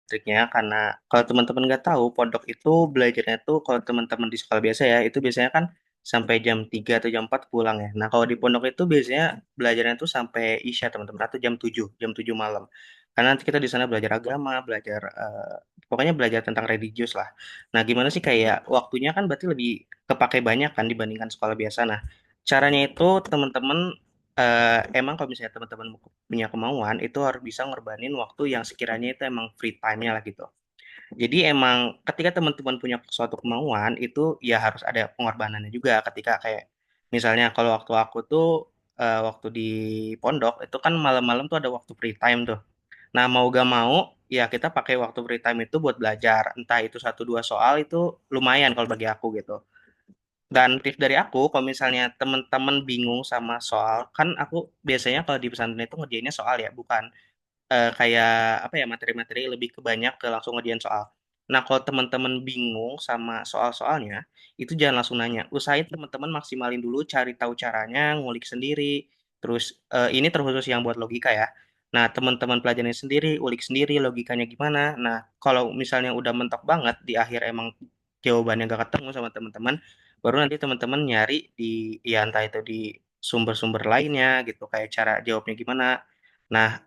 triknya, karena kalau teman-teman nggak tahu, pondok itu belajarnya tuh kalau teman-teman di sekolah biasa ya, itu biasanya kan sampai jam 3 atau jam 4 pulang ya. Nah, kalau di pondok itu biasanya belajarnya tuh sampai Isya teman-teman, atau jam 7 malam. Karena nanti kita di sana belajar agama, belajar pokoknya belajar tentang religius lah. Nah, gimana sih kayak waktunya kan berarti lebih kepake banyak kan dibandingkan sekolah biasa. Nah, caranya itu teman-teman emang kalau misalnya teman-teman punya kemauan itu harus bisa ngorbanin waktu yang sekiranya itu emang free time-nya lah gitu. Jadi emang ketika teman-teman punya suatu kemauan itu ya harus ada pengorbanannya juga ketika kayak misalnya kalau waktu aku tuh waktu di pondok itu kan malam-malam tuh ada waktu free time tuh. Nah, mau gak mau ya kita pakai waktu free time itu buat belajar. Entah itu 1 2 soal itu lumayan kalau bagi aku gitu. Dan tips dari aku, kalau misalnya teman-teman bingung sama soal, kan aku biasanya kalau di pesantren itu ngerjainnya soal ya, bukan kayak apa ya materi-materi lebih ke banyak ke langsung ngerjain soal. Nah, kalau teman-teman bingung sama soal-soalnya, itu jangan langsung nanya. Usahain teman-teman maksimalin dulu cari tahu caranya, ngulik sendiri. Terus ini terkhusus yang buat logika ya. Nah, teman-teman pelajarin sendiri, ulik sendiri logikanya gimana. Nah, kalau misalnya udah mentok banget di akhir emang jawabannya gak ketemu sama teman-teman, baru nanti teman-teman nyari di ya entah itu di sumber-sumber lainnya gitu, kayak cara jawabnya gimana. Nah,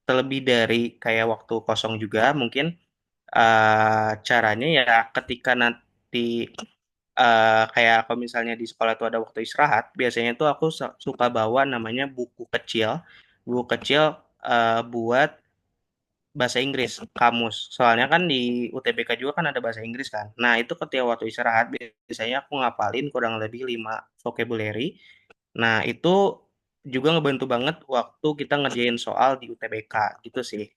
terlebih dari kayak waktu kosong juga mungkin caranya ya ketika nanti kayak kalau misalnya di sekolah itu ada waktu istirahat, biasanya tuh aku suka bawa namanya buku kecil buat bahasa Inggris, kamus. Soalnya kan di UTBK juga kan ada bahasa Inggris kan. Nah, itu ketika waktu istirahat biasanya aku ngapalin kurang lebih 5 vocabulary. Nah, itu juga ngebantu banget waktu kita ngerjain soal di UTBK gitu sih.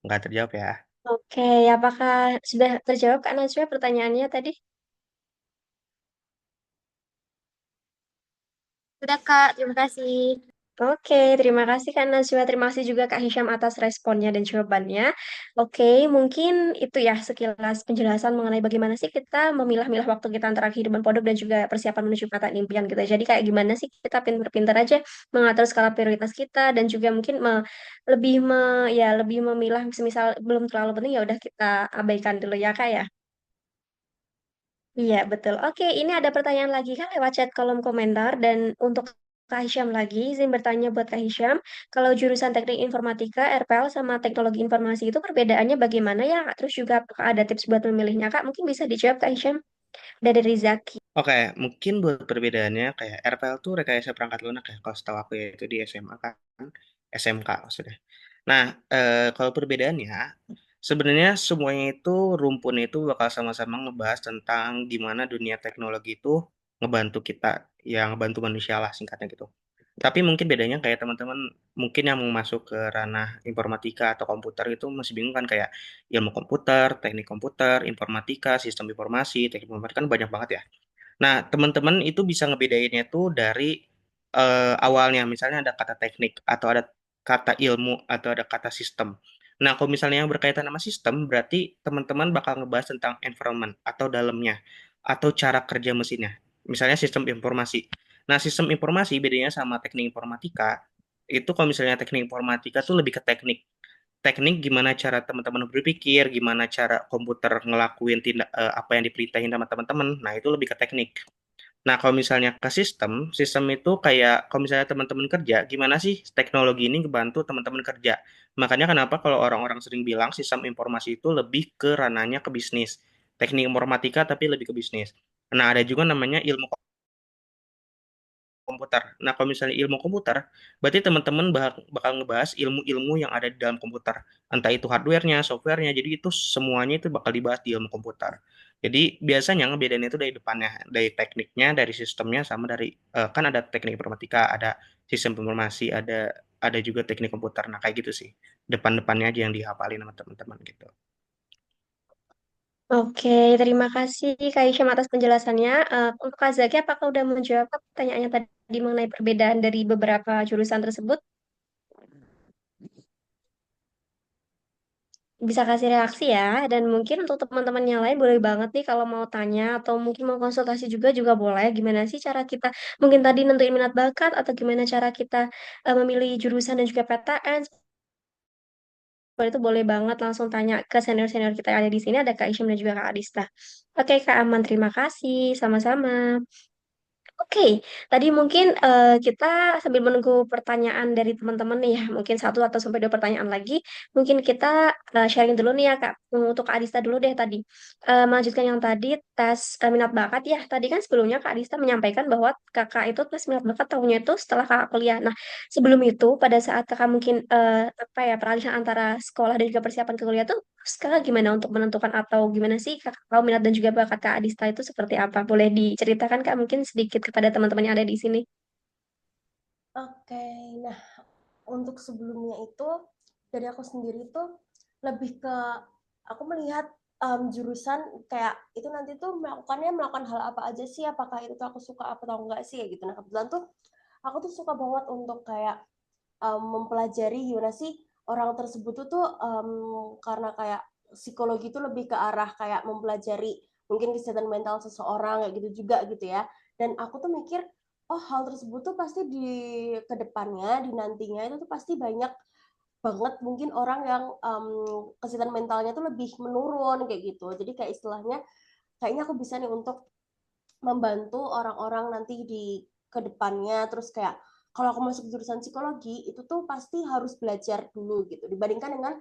Nggak terjawab ya. Oke, apakah sudah terjawab Kak Najwa pertanyaannya tadi? Sudah Kak, terima kasih. Oke, terima kasih Kak Najwa. Terima kasih juga Kak Hisham atas responnya dan jawabannya. Oke, mungkin itu ya sekilas penjelasan mengenai bagaimana sih kita memilah-milah waktu kita antara kehidupan pondok dan juga persiapan menuju kata impian gitu. Jadi kayak gimana sih kita pintar-pintar aja mengatur skala prioritas kita dan juga mungkin lebih memilah semisal belum terlalu penting ya udah kita abaikan dulu ya Kak ya. Iya, betul. Oke, ini ada pertanyaan lagi kan lewat chat kolom komentar dan untuk Kak Hisham lagi, izin bertanya buat Kak Hisham, kalau jurusan teknik informatika, RPL sama teknologi informasi itu perbedaannya bagaimana ya? Kak? Terus juga apakah ada tips buat memilihnya, Kak? Mungkin bisa dijawab Kak Hisham dari Rizaki. Oke, mungkin buat perbedaannya kayak RPL tuh rekayasa perangkat lunak ya, kalau setahu aku ya itu di SMA kan, SMK maksudnya. Nah, kalau perbedaannya, sebenarnya semuanya itu rumpunnya itu bakal sama-sama ngebahas tentang gimana dunia teknologi itu ngebantu kita, yang ngebantu manusia lah singkatnya gitu. Tapi mungkin bedanya kayak teman-teman mungkin yang mau masuk ke ranah informatika atau komputer itu masih bingung kan kayak ilmu komputer, teknik komputer, informatika, sistem informasi, teknik informatika kan banyak banget ya. Nah, teman-teman itu bisa ngebedainnya tuh dari awalnya, misalnya ada kata teknik, atau ada kata ilmu, atau ada kata sistem. Nah, kalau misalnya yang berkaitan sama sistem, berarti teman-teman bakal ngebahas tentang environment, atau dalamnya, atau cara kerja mesinnya. Misalnya sistem informasi. Nah, sistem informasi bedanya sama teknik informatika, itu kalau misalnya teknik informatika tuh lebih ke teknik gimana cara teman-teman berpikir, gimana cara komputer ngelakuin apa yang diperintahin sama teman-teman. Nah, itu lebih ke teknik. Nah, kalau misalnya ke sistem itu kayak kalau misalnya teman-teman kerja, gimana sih teknologi ini ngebantu teman-teman kerja? Makanya kenapa kalau orang-orang sering bilang sistem informasi itu lebih ke ranahnya ke bisnis. Teknik informatika tapi lebih ke bisnis. Nah, ada juga namanya ilmu komputer. Nah, kalau misalnya ilmu komputer, berarti teman-teman bakal ngebahas ilmu-ilmu yang ada di dalam komputer. Entah itu hardware-nya, software-nya, jadi itu semuanya itu bakal dibahas di ilmu komputer. Jadi biasanya ngebedain itu dari depannya, dari tekniknya, dari sistemnya, sama dari kan ada teknik informatika, ada sistem informasi, ada juga teknik komputer. Nah, kayak gitu sih. Depan-depannya aja yang dihafalin sama teman-teman gitu. Oke, terima kasih Kak Hisham atas penjelasannya. Untuk Kak Zaki, apakah udah menjawab pertanyaannya tadi? mengenai perbedaan dari beberapa jurusan tersebut? Bisa kasih reaksi ya. Dan mungkin untuk teman-teman yang lain boleh banget nih kalau mau tanya atau mungkin mau konsultasi juga boleh. Gimana sih cara kita mungkin tadi nentuin minat bakat atau gimana cara kita memilih jurusan dan juga PTN. Boleh itu boleh banget langsung tanya ke senior-senior kita yang ada di sini, ada Kak Isyam dan juga Kak Adista. Oke, Kak Aman, terima kasih. Sama-sama. Oke, tadi mungkin kita sambil menunggu pertanyaan dari teman-teman nih ya, mungkin satu atau sampai dua pertanyaan lagi. Mungkin kita sharing dulu nih ya Kak, untuk Kak Adista dulu deh tadi. Melanjutkan yang tadi, tes minat bakat ya. Tadi kan sebelumnya Kak Adista menyampaikan bahwa Kakak itu tes minat bakat tahunnya itu setelah Kakak kuliah. Nah, sebelum itu, pada saat Kakak mungkin apa ya, peralihan antara sekolah dan juga persiapan ke kuliah tuh, terus Kakak gimana untuk menentukan atau gimana sih Kakak tahu minat dan juga bakat Kak Adista itu seperti apa? Boleh diceritakan Kak mungkin sedikit kepada teman-teman yang ada di sini. Oke, nah untuk sebelumnya itu dari aku sendiri tuh lebih ke aku melihat jurusan kayak itu nanti tuh melakukan hal apa aja sih, apakah itu tuh aku suka apa atau enggak sih ya gitu. Nah kebetulan tuh aku tuh suka banget untuk kayak mempelajari gimana sih orang tersebut tuh karena kayak psikologi itu lebih ke arah kayak mempelajari mungkin kesehatan mental seseorang kayak gitu juga gitu ya. Dan aku tuh mikir, oh hal tersebut tuh pasti di kedepannya, di nantinya itu tuh pasti banyak banget mungkin orang yang kesehatan mentalnya tuh lebih menurun kayak gitu. Jadi kayak istilahnya kayaknya aku bisa nih untuk membantu orang-orang nanti di kedepannya. Terus kayak kalau aku masuk jurusan psikologi itu tuh pasti harus belajar dulu gitu dibandingkan dengan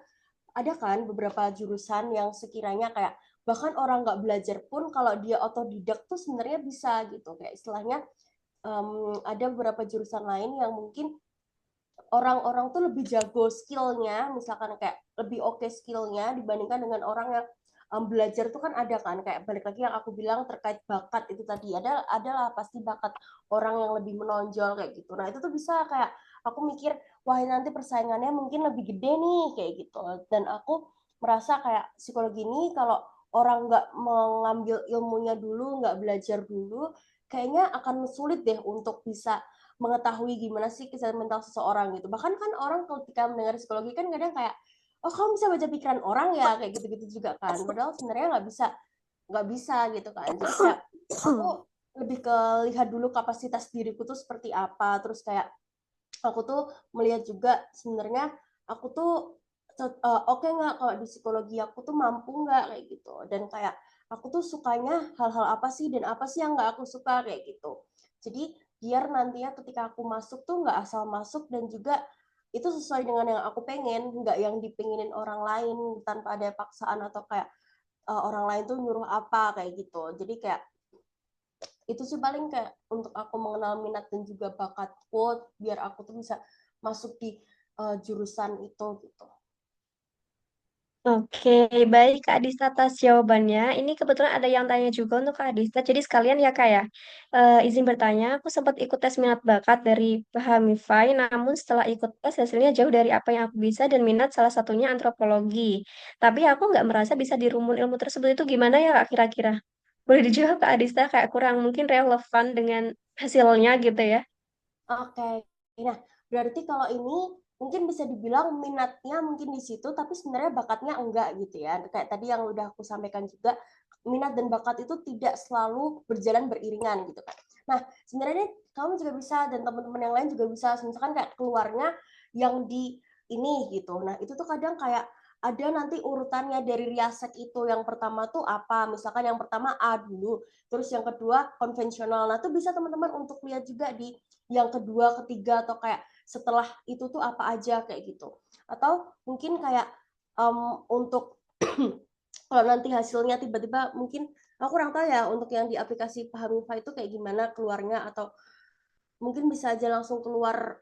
ada kan beberapa jurusan yang sekiranya kayak bahkan orang nggak belajar pun kalau dia otodidak tuh sebenarnya bisa gitu kayak istilahnya ada beberapa jurusan lain yang mungkin orang-orang tuh lebih jago skillnya, misalkan kayak lebih oke skillnya dibandingkan dengan orang yang belajar tuh kan ada kan kayak balik lagi yang aku bilang terkait bakat itu tadi adalah pasti bakat orang yang lebih menonjol kayak gitu. Nah itu tuh bisa kayak aku mikir wah nanti persaingannya mungkin lebih gede nih kayak gitu. Dan aku merasa kayak psikologi ini kalau orang nggak mengambil ilmunya dulu, nggak belajar dulu, kayaknya akan sulit deh untuk bisa mengetahui gimana sih kesehatan mental seseorang gitu. Bahkan kan orang ketika mendengar psikologi kan kadang kayak, oh kamu bisa baca pikiran orang ya kayak gitu-gitu juga kan. Padahal sebenarnya nggak bisa gitu kan. Jadi kayak aku lebih ke lihat dulu kapasitas diriku tuh seperti apa. Terus kayak aku tuh melihat juga sebenarnya aku tuh oke nggak kalau di psikologi aku tuh mampu nggak kayak gitu. Dan kayak aku tuh sukanya hal-hal apa sih dan apa sih yang nggak aku suka kayak gitu. Jadi biar nantinya ketika aku masuk tuh nggak asal masuk dan juga itu sesuai dengan yang aku pengen, nggak yang dipenginin orang lain tanpa ada paksaan atau kayak orang lain tuh nyuruh apa kayak gitu. Jadi kayak itu sih paling kayak untuk aku mengenal minat dan juga bakatku biar aku tuh bisa masuk di jurusan itu gitu. Oke, baik Kak Adista atas jawabannya. Ini kebetulan ada yang tanya juga untuk Kak Adista. Jadi sekalian ya Kak ya, izin bertanya, aku sempat ikut tes minat bakat dari Bahamify, namun setelah ikut tes hasilnya jauh dari apa yang aku bisa dan minat salah satunya antropologi. Tapi aku nggak merasa bisa di rumun ilmu tersebut itu gimana ya Kak kira-kira? Boleh dijawab Kak Adista kayak kurang mungkin relevan dengan hasilnya gitu ya. Oke, nah berarti kalau ini mungkin bisa dibilang minatnya mungkin di situ, tapi sebenarnya bakatnya enggak gitu ya. Kayak tadi yang udah aku sampaikan juga, minat dan bakat itu tidak selalu berjalan beriringan gitu kan. Nah, sebenarnya kamu juga bisa dan teman-teman yang lain juga bisa, misalkan kayak keluarnya yang di ini gitu. Nah, itu tuh kadang kayak ada nanti urutannya dari riasek itu. Yang pertama tuh apa? Misalkan yang pertama A dulu, terus yang kedua konvensional. Nah, tuh bisa teman-teman untuk lihat juga di yang kedua, ketiga, atau kayak setelah itu tuh apa aja kayak gitu. Atau mungkin kayak untuk kalau nanti hasilnya tiba-tiba mungkin aku kurang tahu ya untuk yang di aplikasi Pahamifa itu kayak gimana keluarnya atau mungkin bisa aja langsung keluar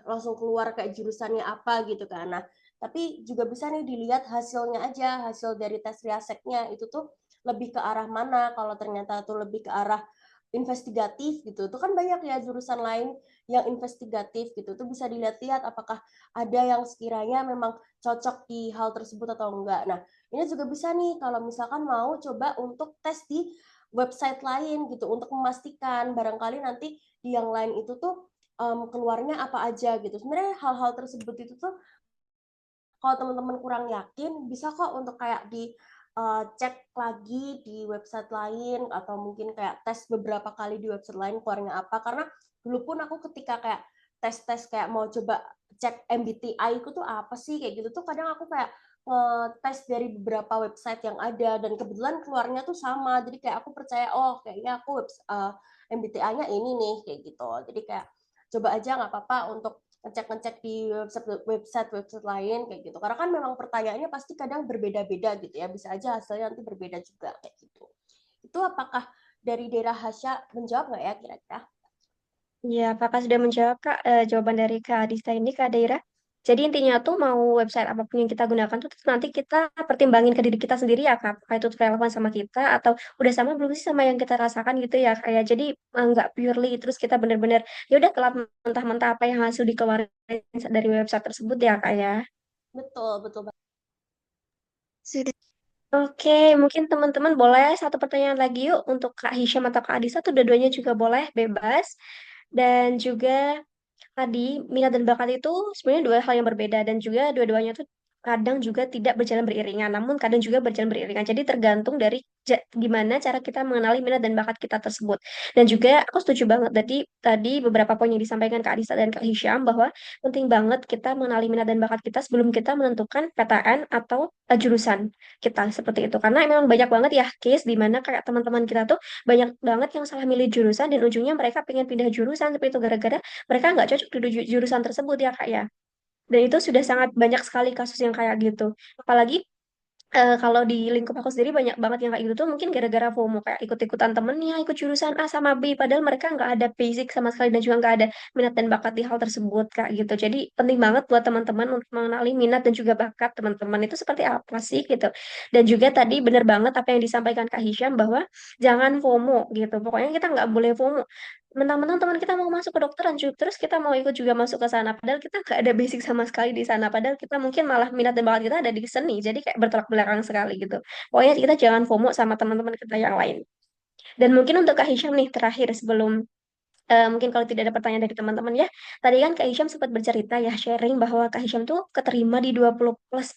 langsung keluar kayak jurusannya apa gitu kan. Nah, tapi juga bisa nih dilihat hasilnya aja, hasil dari tes riaseknya itu tuh lebih ke arah mana. Kalau ternyata tuh lebih ke arah investigatif gitu. Itu kan banyak ya jurusan lain yang investigatif gitu. Itu bisa dilihat-lihat apakah ada yang sekiranya memang cocok di hal tersebut atau enggak. Nah, ini juga bisa nih kalau misalkan mau coba untuk tes di website lain gitu untuk memastikan barangkali nanti di yang lain itu tuh keluarnya apa aja gitu. Sebenarnya hal-hal tersebut itu tuh kalau teman-teman kurang yakin bisa kok untuk kayak di cek lagi di website lain atau mungkin kayak tes beberapa kali di website lain keluarnya apa, karena dulu pun aku ketika kayak tes kayak mau coba cek MBTI itu tuh apa sih kayak gitu tuh kadang aku kayak tes dari beberapa website yang ada dan kebetulan keluarnya tuh sama, jadi kayak aku percaya oh kayaknya aku MBTI-nya ini nih kayak gitu, jadi kayak coba aja nggak apa-apa untuk ngecek-ngecek di website lain kayak gitu. Karena kan memang pertanyaannya pasti kadang berbeda-beda gitu ya. Bisa aja hasilnya nanti berbeda juga kayak gitu. Itu apakah dari daerah Hasya menjawab nggak ya kira-kira? Ya, apakah sudah menjawab Kak jawaban dari Kak Adista ini Kak Daira? Jadi intinya tuh mau website apapun yang kita gunakan tuh terus nanti kita pertimbangin ke diri kita sendiri ya Kak, apakah itu relevan sama kita atau udah sama belum sih sama yang kita rasakan gitu ya kayak jadi nggak purely terus kita bener-bener ya udah telat mentah-mentah apa yang hasil dikeluarin dari website tersebut ya Kak ya. Betul, betul. Sudah. Oke, mungkin teman-teman boleh satu pertanyaan lagi yuk untuk Kak Hisham atau Kak Adisa tuh dua-duanya juga boleh bebas dan juga tadi minat dan bakat itu sebenarnya dua hal yang berbeda dan juga dua-duanya tuh kadang juga tidak berjalan beriringan, namun kadang juga berjalan beriringan. Jadi tergantung dari gimana cara kita mengenali minat dan bakat kita tersebut. Dan juga aku setuju banget tadi tadi beberapa poin yang disampaikan Kak Adisa dan Kak Hisham bahwa penting banget kita mengenali minat dan bakat kita sebelum kita menentukan PTN atau jurusan kita seperti itu. Karena memang banyak banget ya case di mana kayak teman-teman kita tuh banyak banget yang salah milih jurusan dan ujungnya mereka pengen pindah jurusan seperti itu gara-gara mereka nggak cocok di jurusan tersebut ya kak ya. Dan itu sudah sangat banyak sekali kasus yang kayak gitu. Apalagi kalau di lingkup aku sendiri banyak banget yang kayak gitu tuh mungkin gara-gara FOMO kayak ikut-ikutan temennya ikut jurusan A sama B padahal mereka nggak ada basic sama sekali dan juga nggak ada minat dan bakat di hal tersebut kak gitu. Jadi penting banget buat teman-teman untuk mengenali minat dan juga bakat teman-teman itu seperti apa sih gitu. Dan juga tadi benar banget apa yang disampaikan Kak Hisham bahwa jangan FOMO gitu. Pokoknya kita nggak boleh FOMO. Mentang-mentang teman kita mau masuk ke dokteran, terus kita mau ikut juga masuk ke sana. Padahal kita nggak ada basic sama sekali di sana. Padahal kita mungkin malah minat dan bakat kita ada di seni. Jadi kayak bertolak belakang sekali gitu. Pokoknya kita jangan FOMO sama teman-teman kita yang lain. Dan mungkin untuk Kak Hisham nih terakhir sebelum mungkin kalau tidak ada pertanyaan dari teman-teman ya. Tadi kan Kak Hisham sempat bercerita ya sharing bahwa Kak Hisham tuh keterima di 20 plus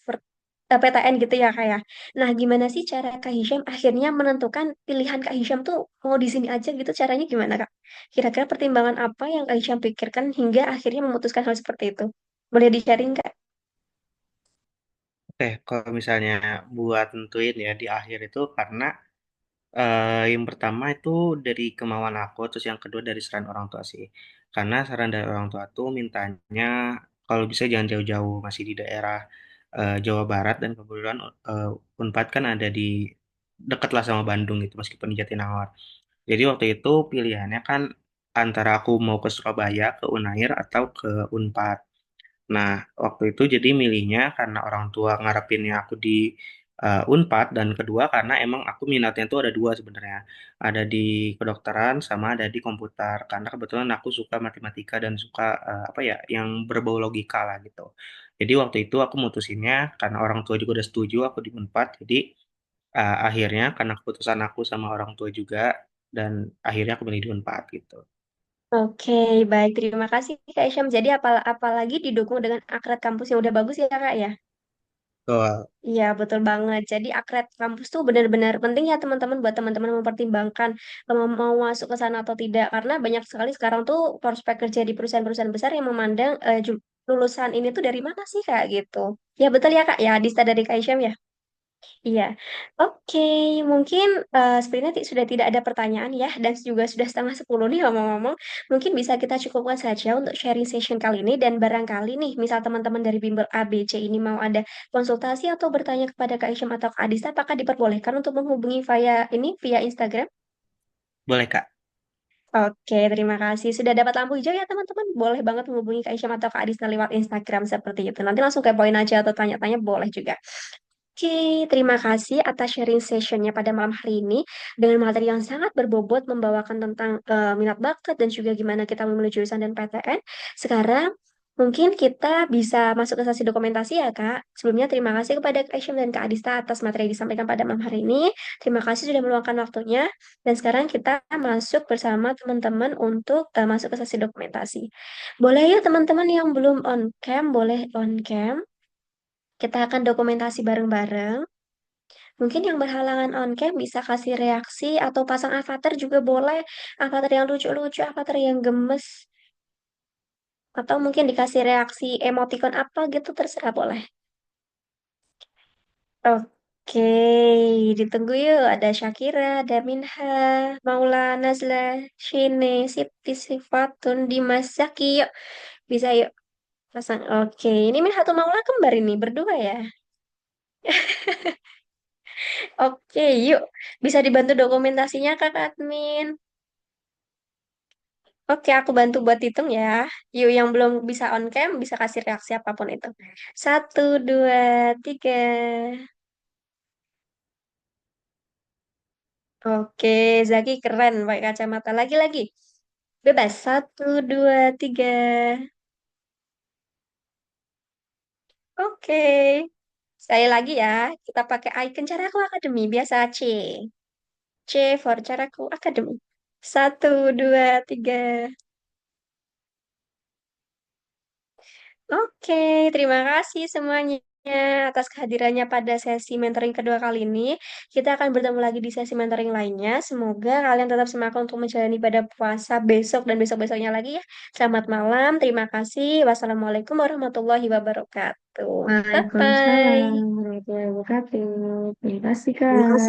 PTN gitu ya Kak ya. Nah, gimana sih cara Kak Hisham akhirnya menentukan pilihan Kak Hisham tuh mau di sini aja gitu caranya gimana Kak? Kira-kira pertimbangan apa yang Kak Hisham pikirkan hingga akhirnya memutuskan hal seperti itu? Boleh di-sharing Kak? Oke, kalau misalnya buat tentuin ya di akhir itu karena yang pertama itu dari kemauan aku, terus yang kedua dari saran orang tua sih. Karena saran dari orang tua tuh mintanya kalau bisa jangan jauh-jauh, masih di daerah Jawa Barat dan kebetulan Unpad kan ada di dekat lah sama Bandung gitu, meskipun di Jatinangor. Jadi waktu itu pilihannya kan antara aku mau ke Surabaya, ke Unair, atau ke Unpad. Nah, waktu itu jadi milihnya karena orang tua ngarepinnya aku di Unpad dan kedua karena emang aku minatnya itu ada dua sebenarnya. Ada di kedokteran sama ada di komputer. Karena kebetulan aku suka matematika dan suka apa ya yang berbau logika lah gitu. Jadi waktu itu aku mutusinnya karena orang tua juga udah setuju aku di Unpad. Jadi akhirnya karena keputusan aku sama orang tua juga dan akhirnya aku milih di Unpad gitu. Oke, baik. Terima kasih Kak Hisham. Jadi apalagi didukung dengan akred kampus yang udah bagus ya Kak ya? Betul. Iya, betul banget. Jadi akred kampus tuh benar-benar penting ya teman-teman buat teman-teman mempertimbangkan mau masuk ke sana atau tidak. Karena banyak sekali sekarang tuh prospek kerja di perusahaan-perusahaan besar yang memandang lulusan ini tuh dari mana sih Kak gitu. Ya betul ya Kak ya, Dista dari Kak Isyam ya. Iya, oke. Mungkin sepertinya sudah tidak ada pertanyaan ya, dan juga sudah setengah 10 nih ngomong-ngomong. Mungkin bisa kita cukupkan saja untuk sharing session kali ini, dan barangkali nih, misal teman-teman dari Bimbel ABC ini mau ada konsultasi atau bertanya kepada Kak Isyam atau Kak Adista, apakah diperbolehkan untuk menghubungi via Instagram? Boleh, Kak. Oke, terima kasih. Sudah dapat lampu hijau ya teman-teman? Boleh banget menghubungi Kak Isyam atau Kak Adista lewat Instagram seperti itu. Nanti langsung kepoin aja atau tanya-tanya boleh juga. Oke, terima kasih atas sharing sessionnya pada malam hari ini dengan materi yang sangat berbobot membawakan tentang minat bakat dan juga gimana kita memilih jurusan dan PTN. Sekarang Mungkin kita bisa masuk ke sesi dokumentasi ya, Kak. Sebelumnya terima kasih kepada Kak Aisyah dan Kak Adista atas materi yang disampaikan pada malam hari ini. Terima kasih sudah meluangkan waktunya. Dan sekarang kita masuk bersama teman-teman untuk masuk ke sesi dokumentasi. Boleh ya teman-teman yang belum on cam, boleh on cam. Kita akan dokumentasi bareng-bareng. Mungkin yang berhalangan on cam bisa kasih reaksi atau pasang avatar juga boleh. Avatar yang lucu-lucu, avatar yang gemes. Atau mungkin dikasih reaksi emoticon apa gitu terserah boleh. Oke, ditunggu yuk. Ada Shakira, ada Minha, Maula, Nazla, Shine, Siti, Sifatun, Dimas, Zaki. Yuk, bisa yuk. Pasang. Oke, ini Minha tuh Maula kembar ini, berdua ya. Oke, yuk. Bisa dibantu dokumentasinya, Kak Admin. Oke, aku bantu buat hitung ya. Yuk, yang belum bisa on cam, bisa kasih reaksi apapun itu. 1, 2, 3. Oke, Zaki keren pakai kacamata. Lagi-lagi. Bebas. 1, 2, 3. Oke. Sekali lagi ya. Kita pakai icon Caraku Academy. Biasa C. C for Caraku Academy. 1, 2, 3. Oke, terima kasih semuanya atas kehadirannya pada sesi mentoring kedua kali ini. Kita akan bertemu lagi di sesi mentoring lainnya. Semoga kalian tetap semangat untuk menjalani ibadah puasa besok dan besok-besoknya lagi ya. Selamat malam, terima kasih. Wassalamualaikum warahmatullahi wabarakatuh. Waalaikumsalam Bye-bye. warahmatullahi wabarakatuh. Terima kasih, Terima Kak. kasih.